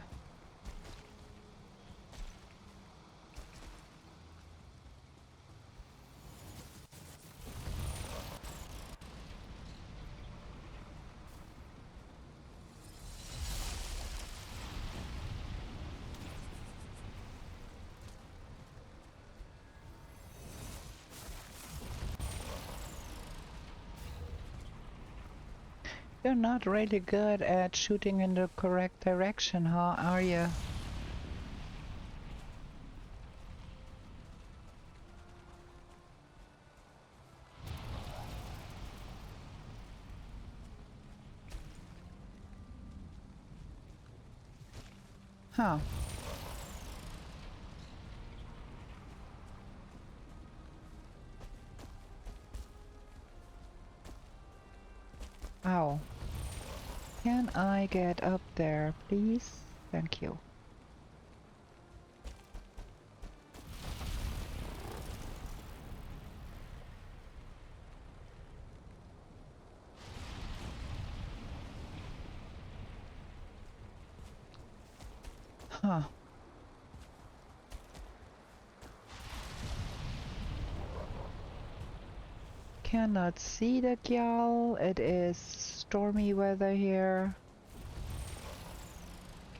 You're not really good at shooting in the correct direction, huh? Are you? Huh. Ow. Can I get up there, please? Thank you. Huh. Cannot see the Gjall. It is stormy weather here.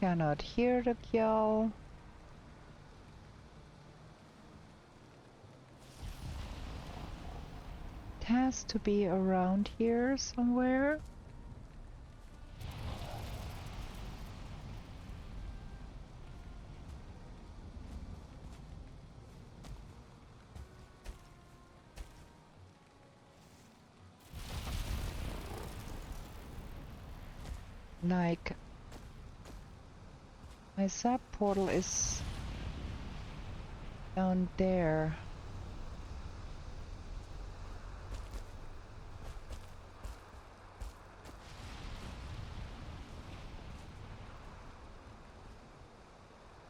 Cannot hear the Gjall. It has to be around here somewhere. Like, my sub portal is down there.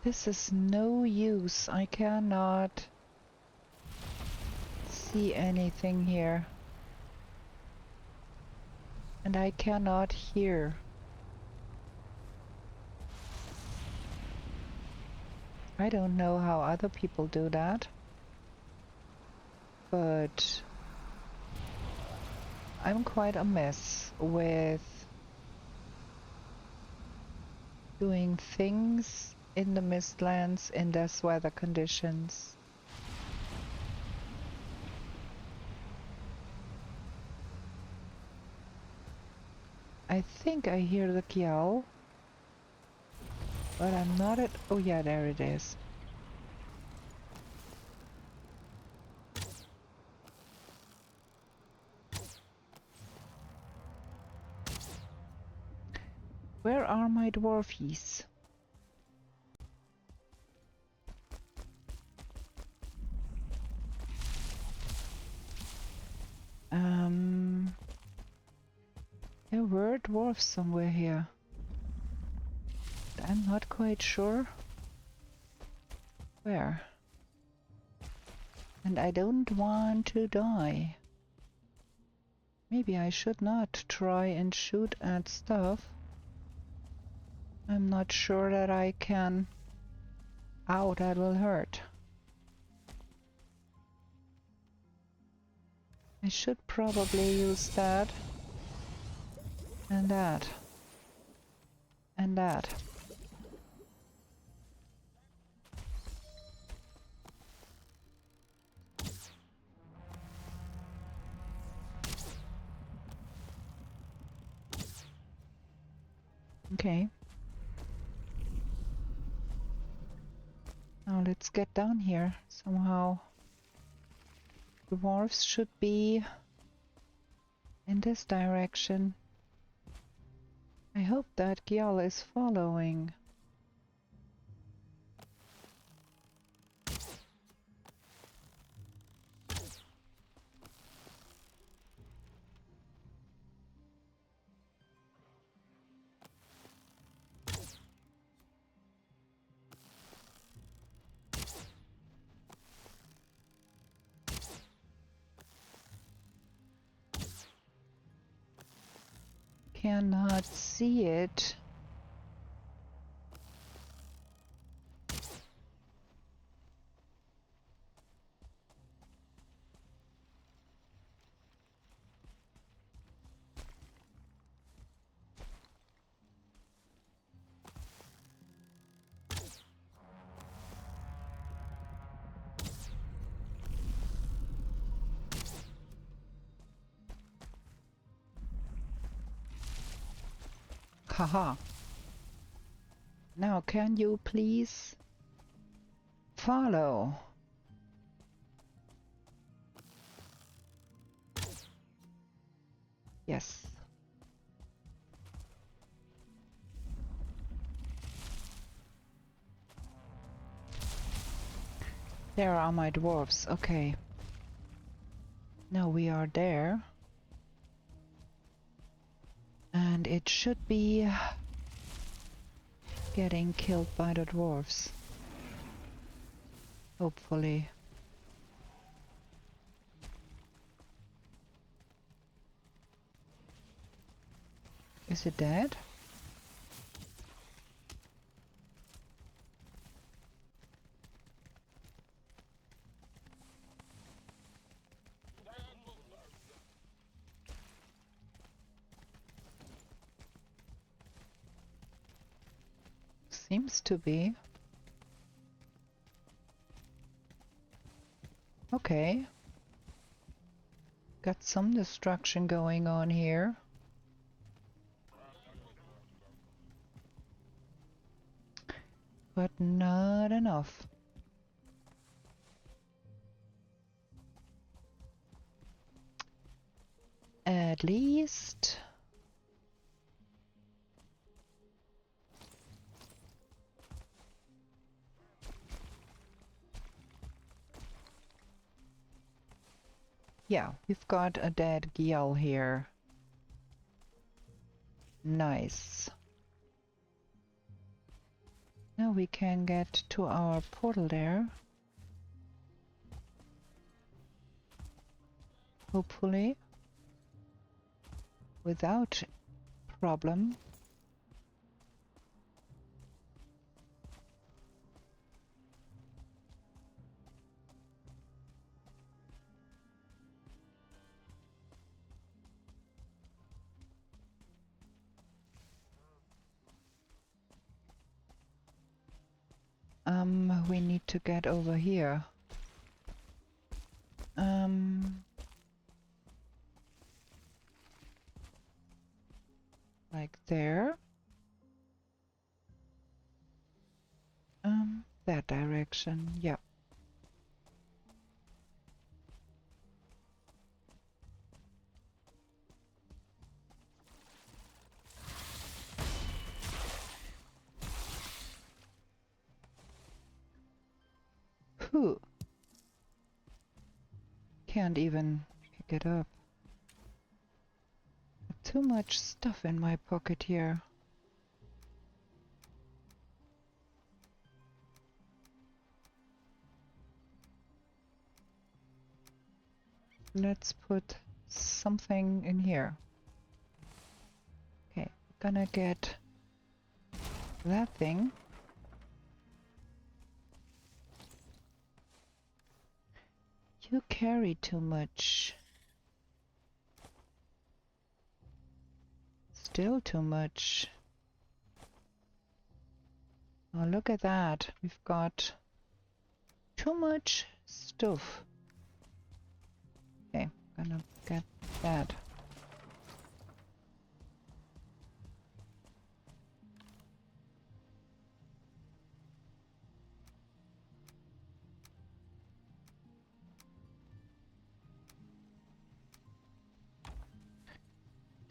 This is no use. I cannot see anything here. And I cannot hear. I don't know how other people do that, but I'm quite a mess with doing things in the mistlands in this weather conditions. I think I hear the Gjall. But I'm not at... Oh yeah, there it is. Where are my dwarfies? There were dwarfs somewhere here. But I'm not quite sure where. And I don't want to die. Maybe I should not try and shoot at stuff. I'm not sure that I can. Ow, that will hurt. I should probably use that. And that. And that. Okay. Now let's get down here somehow. The dwarves should be in this direction. I hope that Gjall is following. Cannot see it. Haha. Now can you please follow? Yes. There are my dwarves. Okay. Now we are there. And it should be getting killed by the dwarves. Hopefully. Is it dead? Seems to be. Okay. Got some destruction going on here. But not enough. At least... yeah, we've got a dead Gjall here. Nice. Now we can get to our portal there. Hopefully. Without problem. We need to get over here. Like there. That direction, yeah. Whew. Can't even pick it up. Too much stuff in my pocket here. Let's put something in here. Okay, gonna get that thing. You carry too much. Still too much. Oh, look at that. We've got too much stuff. Okay, gonna get that.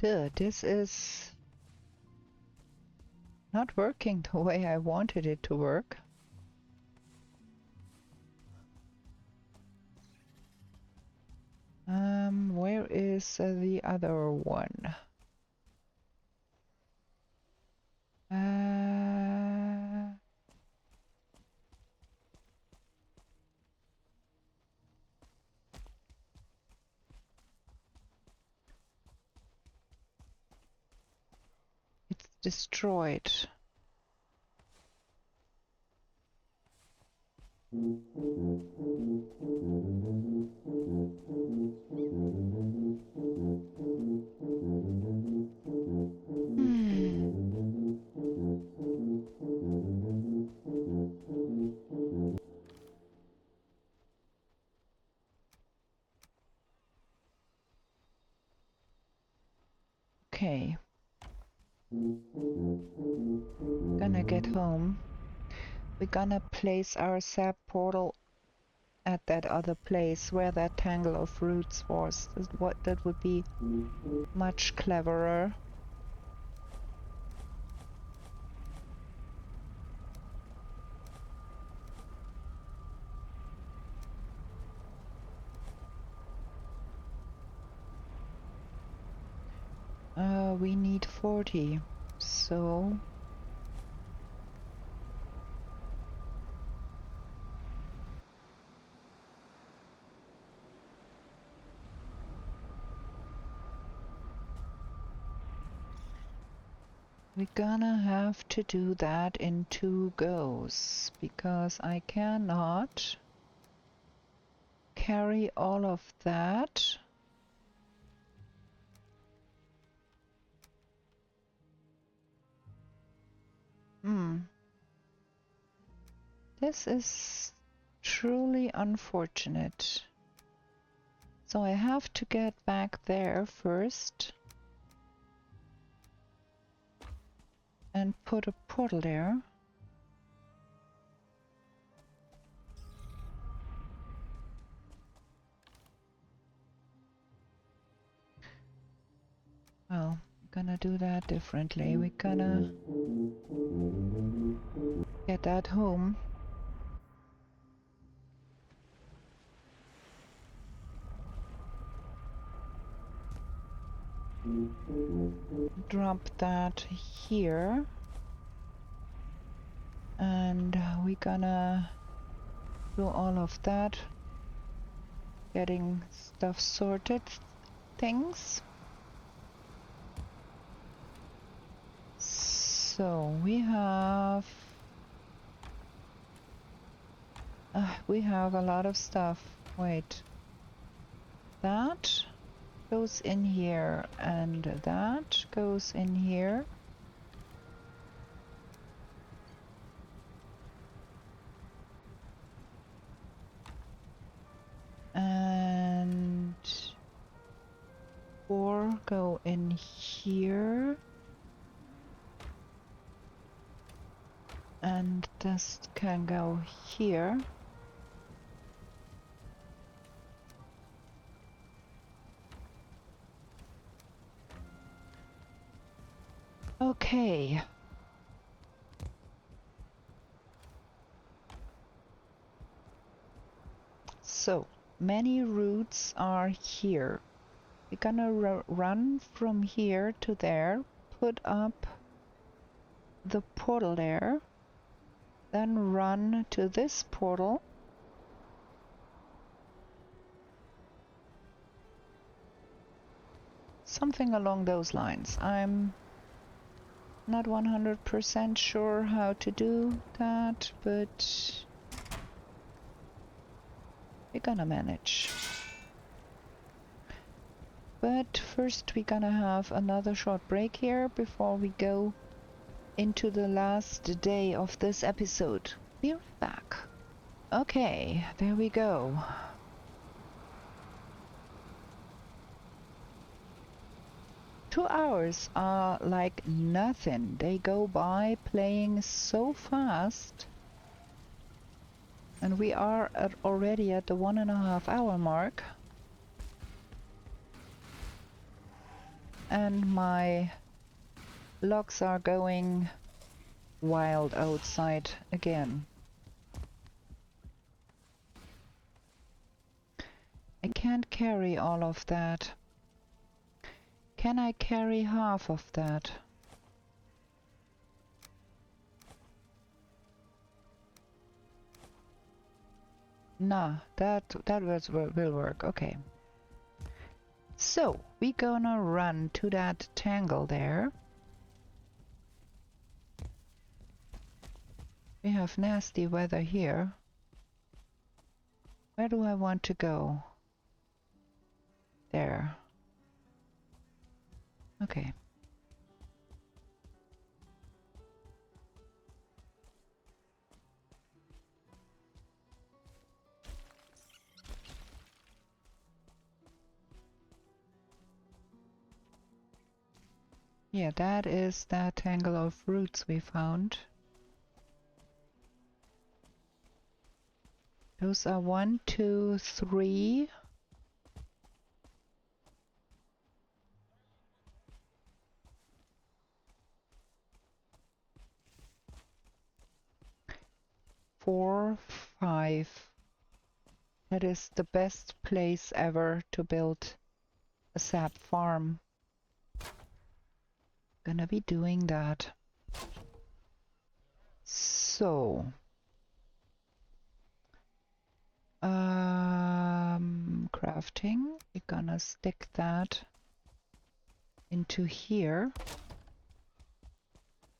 Duh, this is not working the way I wanted it to work. Where is the other one? It's destroyed. Okay. Gonna get home. We're gonna place our sap portal at that other place where that tangle of roots was. That would be much cleverer. We need 40, so... we're gonna have to do that in 2 goes, because I cannot carry all of that. This is truly unfortunate. So I have to get back there first and put a portal there. Well, we're gonna do that differently. We're gonna get that home. Drop that here. And we're gonna do all of that. Getting stuff sorted, things. So we have a lot of stuff. Wait, that goes in here and that goes in here. And 4 go in here. And this can go here. Okay. So many routes are here. We're gonna run from here to there, put up the portal there, then run to this portal. Something along those lines. I'm not 100% sure how to do that, but we're gonna manage. But first we're gonna have another short break here before we go into the last day of this episode. Be right back. Okay, there we go. Two hours are like nothing. They go by playing so fast. And we are already at the 1.5 hour mark. And my logs are going wild outside again. I can't carry all of that. Can I carry half of that? Nah, that will work. Okay. So we're gonna run to that tangle there. We have nasty weather here. Where do I want to go? There. Okay. Yeah, that is that tangle of roots we found. Those are 1, 2, 3. Four, 5. That is the best place ever to build a sap farm. Gonna be doing that. So crafting, we're gonna stick that into here,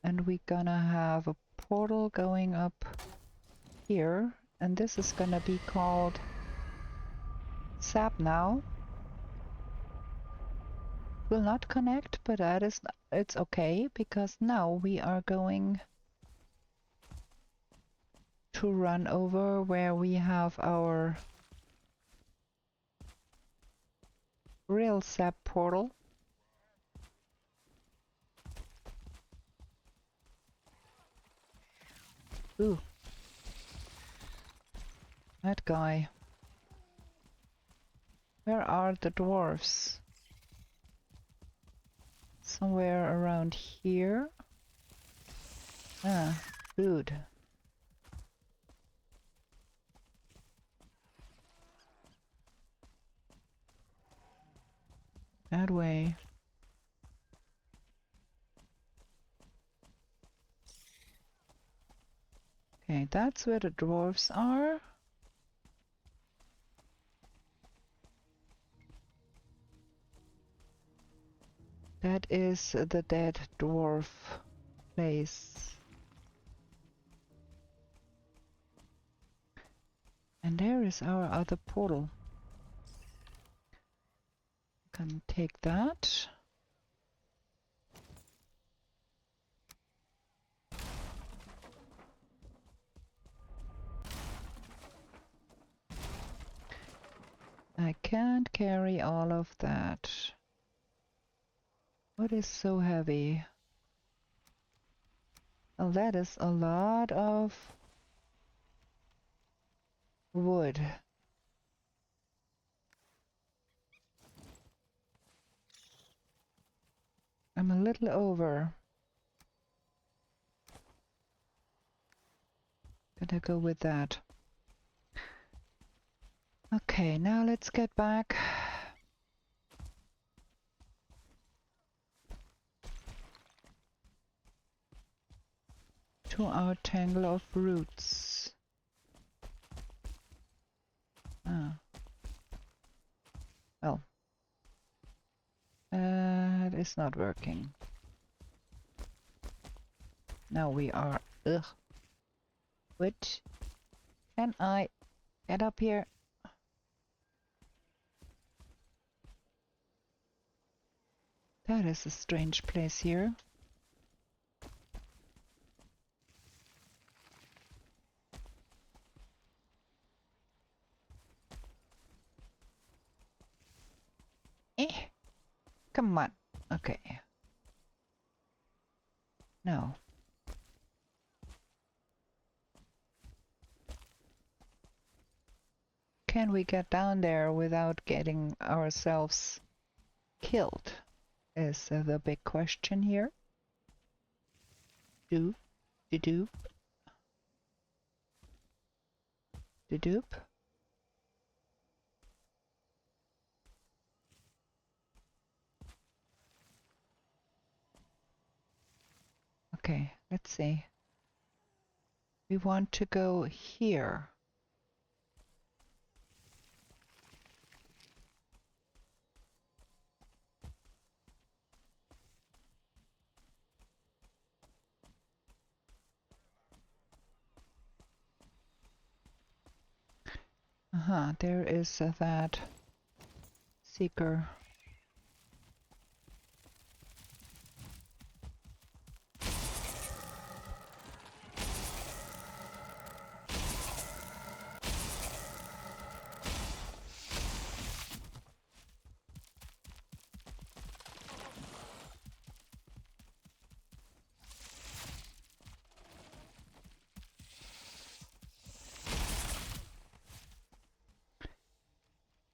and we're gonna have a portal going up here, and this is gonna be called sap now. Will not connect, but it's okay, because now we are going to run over where we have our real sap portal. Ooh. That guy. Where are the dwarves? Somewhere around here. Ah, food. That way. Okay, that's where the dwarves are. That is the dead dwarf place. And there is our other portal. Can take that. I can't carry all of that. What is so heavy? Oh, that is a lot of wood. I'm a little over. Gonna go with that. Okay, now let's get back to our tangle of roots. Ah. Well. That is not working. Now we are... Ugh. What? Can I get up here? That is a strange place here. Eh. Come on. Okay. No. Can we get down there without getting ourselves killed? Is the big question here. Doop. Doop. Doop. Okay, let's see. We want to go here. There is that seeker.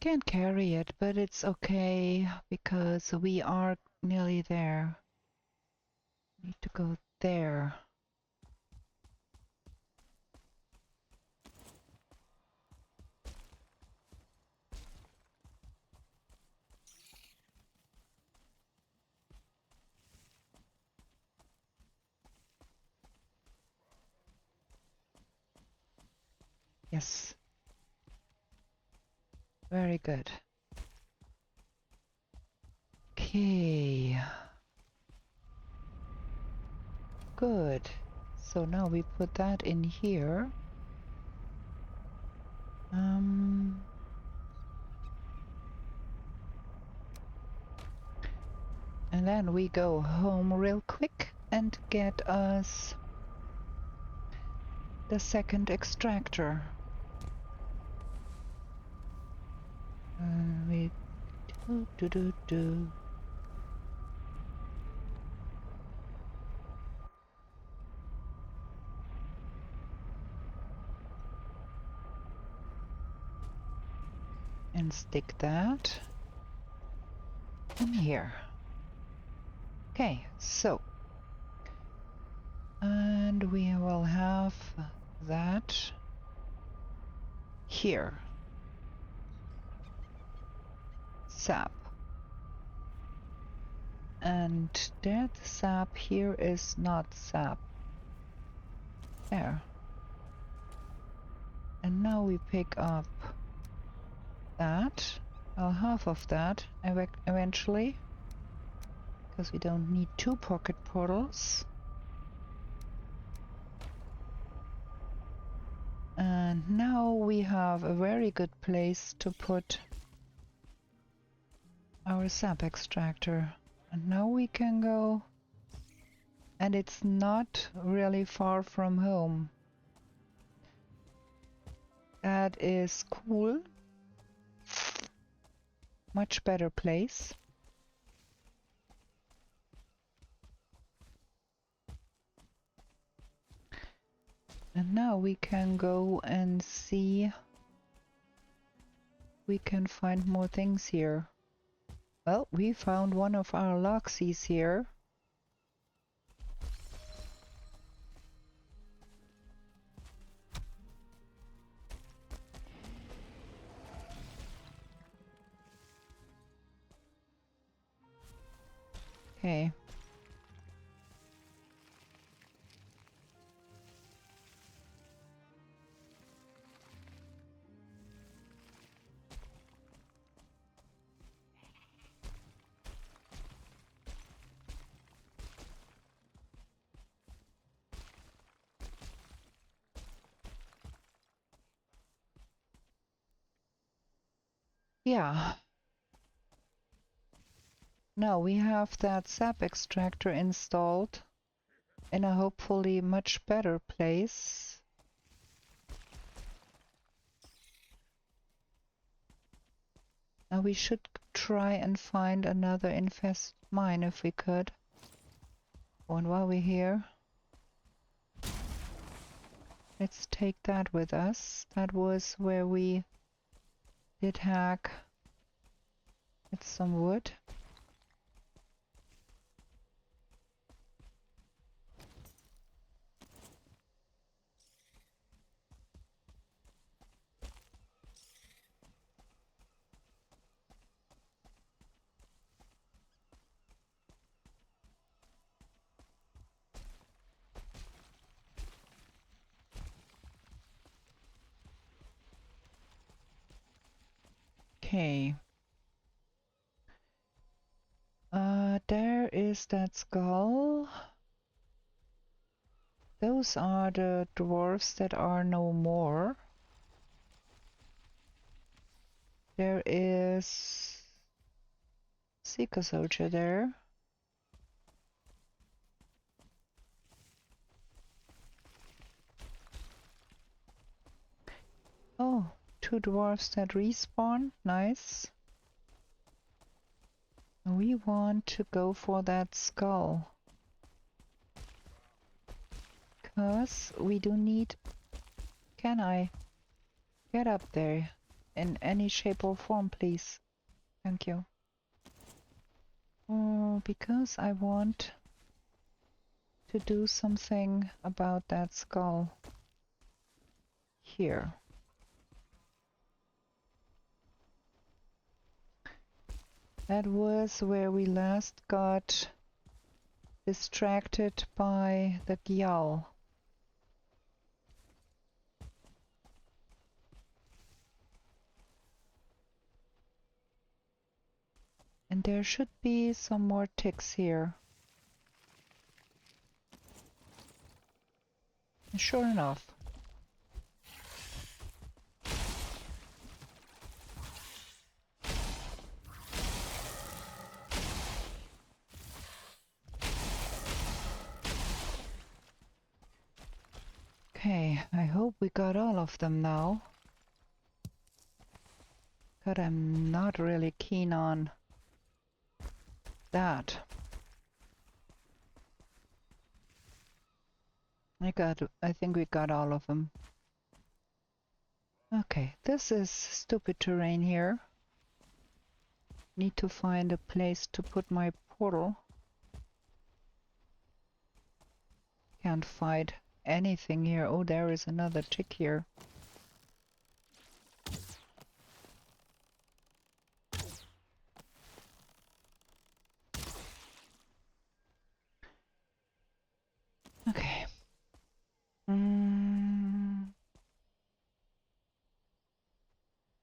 Can't carry it, but it's okay because we are nearly there. Need to go there. Yes. Very good. Okay. Good. So now we put that in here. And then we go home real quick and get us the second extractor. We do. And stick that in here. Okay, so and we will have that here. Sap. And that sap here is not sap. There. And now we pick up that. Well, half of that eventually. Because we don't need 2 pocket portals. And now we have a very good place to put our sap extractor. And now we can go, and it's not really far from home. That is cool. Much better place. And now we can go and see. We can find more things here. Well, we found one of our loxies here. Okay. Yeah. Now we have that sap extractor installed in a hopefully much better place. Now we should try and find another infested mine if we could. And while we're here, let's take that with us. That was where we did hack. It's some wood. Okay. There is that skull. Those are the dwarves that are no more. There is Seeker Soldier there. Oh, 2 dwarves that respawn. Nice. We want to go for that skull. Because we do need... Can I get up there in any shape or form, please? Thank you. Oh, because I want to do something about that skull. Here. That was where we last got distracted by the Gjall. And there should be some more ticks here. And sure enough. Okay, I hope we got all of them now. But I'm not really keen on that. I think we got all of them. Okay, this is stupid terrain here. Need to find a place to put my portal. Can't find anything here. Oh, there is another tick here. Okay.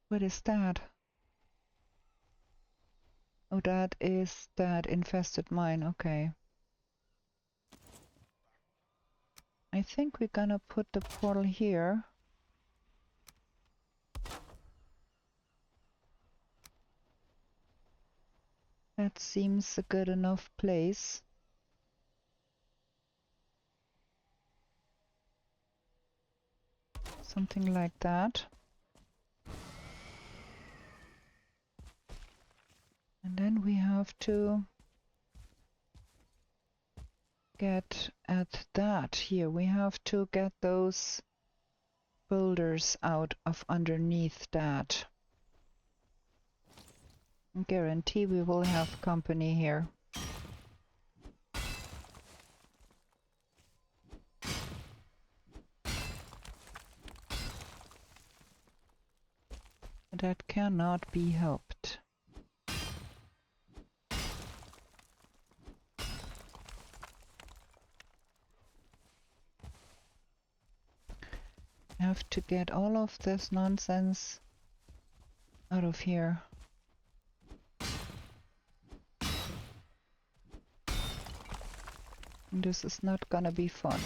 What is that? Oh, that is that infested mine. Okay. I think we're gonna put the portal here. That seems a good enough place. Something like that. And then we have to get at that here. We have to get those boulders out of underneath that. I guarantee we will have company here. That cannot be helped. I have to get all of this nonsense out of here. And this is not gonna be fun.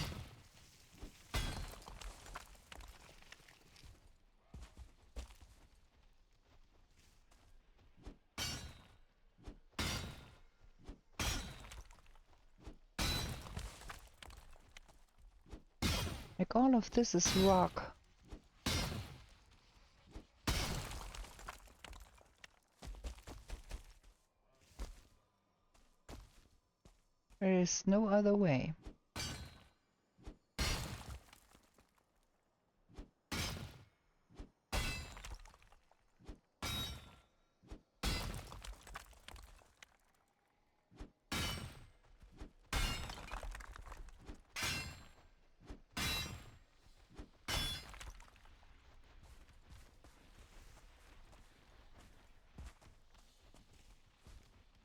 Like all of this is rock. There is no other way.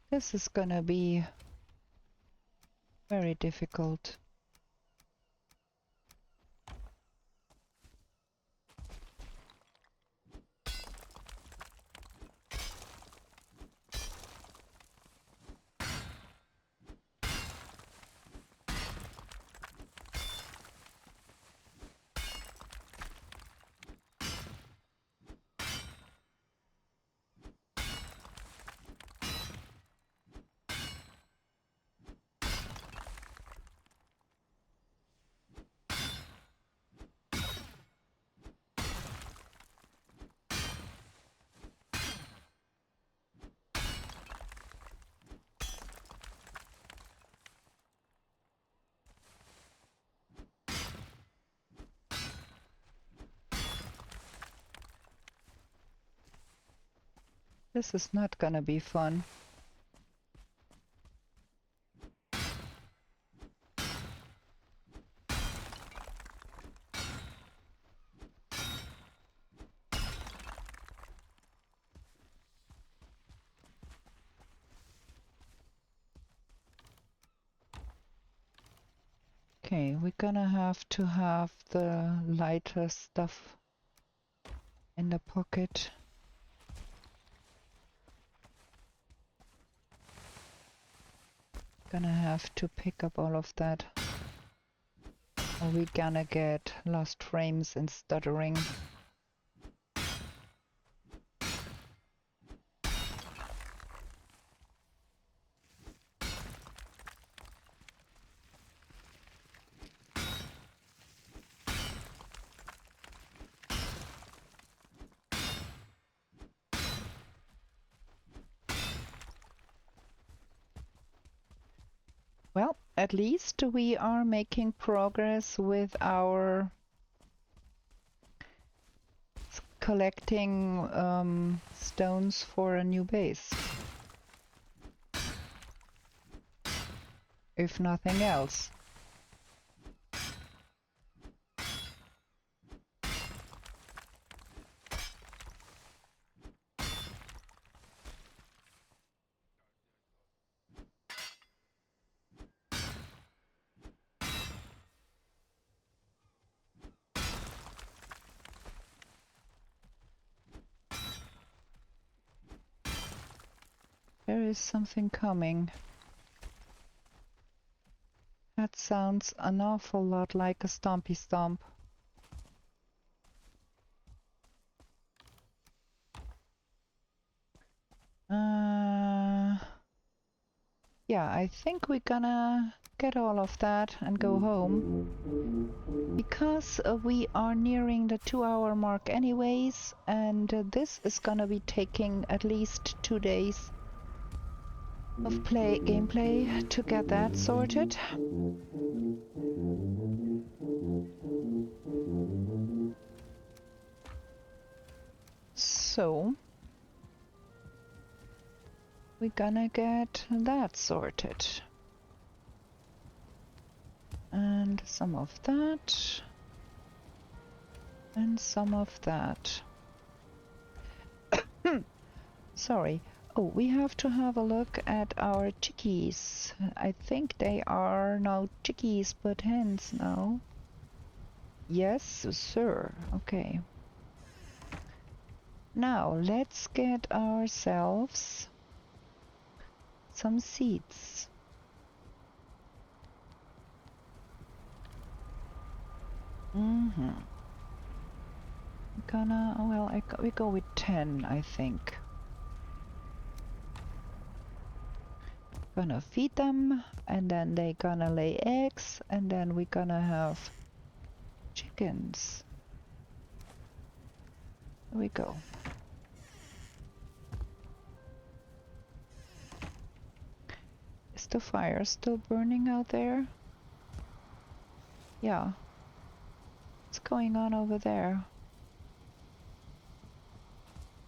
This is gonna be very difficult. This is not gonna be fun. Okay, we're gonna have to have the lighter stuff in the pocket. Gonna have to pick up all of that, or we're gonna get lost frames and stuttering. Well, at least we are making progress with our collecting stones for a new base. If nothing else. There is something coming. That sounds an awful lot like a stompy stomp. Yeah, I think we're gonna get all of that and go home. Because we are nearing the 2-hour mark anyways, and this is gonna be taking at least 2 days of gameplay to get that sorted. So we're gonna get that sorted. And some of that. And some of that. Sorry. Oh, we have to have a look at our chickies. I think they are now chickies but hens now. Yes, sir. Okay. Now, let's get ourselves some seeds. We go with 10, I think. Gonna feed them, and then they gonna lay eggs, and then we gonna have chickens. There we go. Is the fire still burning out there? Yeah. What's going on over there?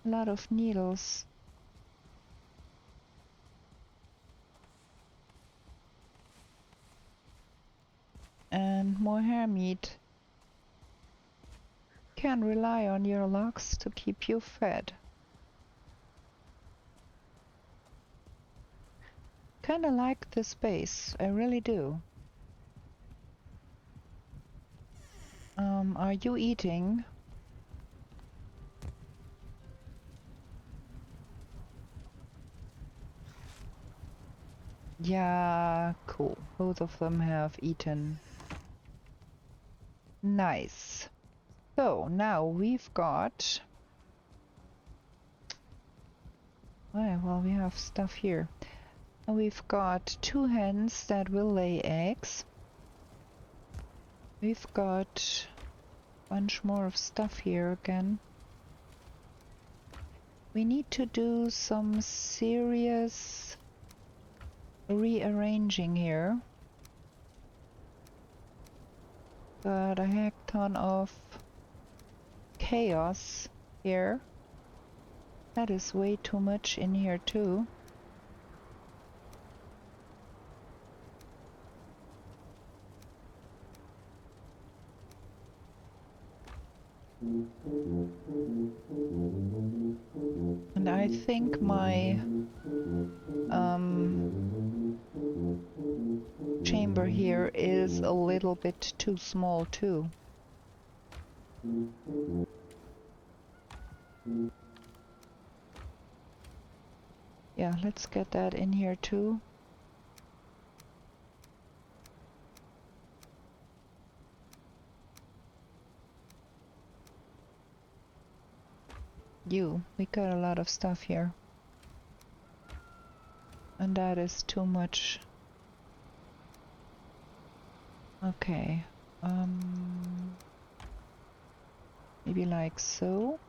A lot of needles. And more hair meat. Can rely on your logs to keep you fed. Kinda like this base, I really do. Are you eating? Yeah, cool. Both of them have eaten. Nice. So now we've got... well, we have stuff here. We've got 2 hens that will lay eggs. We've got a bunch more of stuff here again. We need to do some serious rearranging here. Got a heck ton of chaos here. That is way too much in here too. And I think my chamber here is a little bit too small too. Yeah, let's get that in here too. We got a lot of stuff here. And that is too much. Okay. Maybe like so.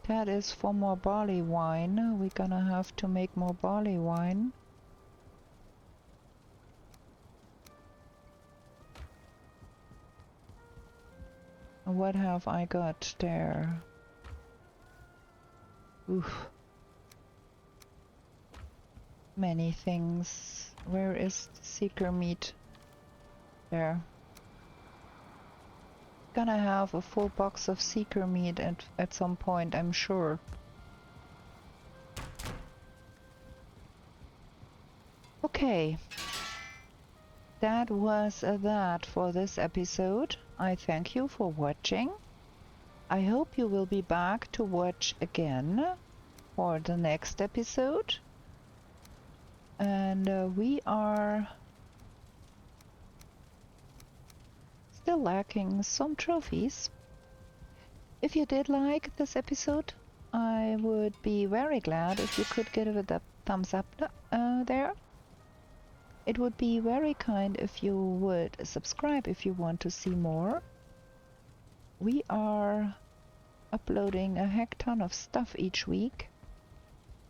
That is for more barley wine. We're gonna have to make more barley wine. What have I got there? Oof. Many things. Where is the seeker meat? There. Gonna have a full box of seeker meat at some point, I'm sure. Okay. That was that for this episode. I thank you for watching. I hope you will be back to watch again for the next episode. And we are still lacking some trophies. If you did like this episode, I would be very glad if you could give it a thumbs up there. It would be very kind if you would subscribe if you want to see more. We are uploading a heck ton of stuff each week.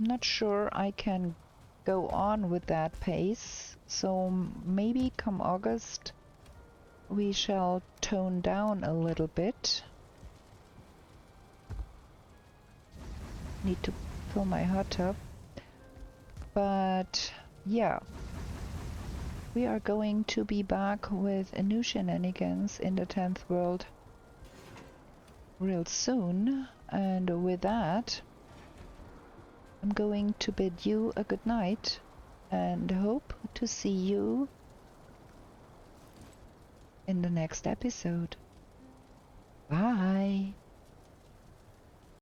I'm not sure I can go on with that pace, so maybe come August we shall tone down a little bit. Need to fill my hot tub. But yeah, we are going to be back with new shenanigans in the 10th world real soon, and with that I'm going to bid you a good night and hope to see you in the next episode. Bye!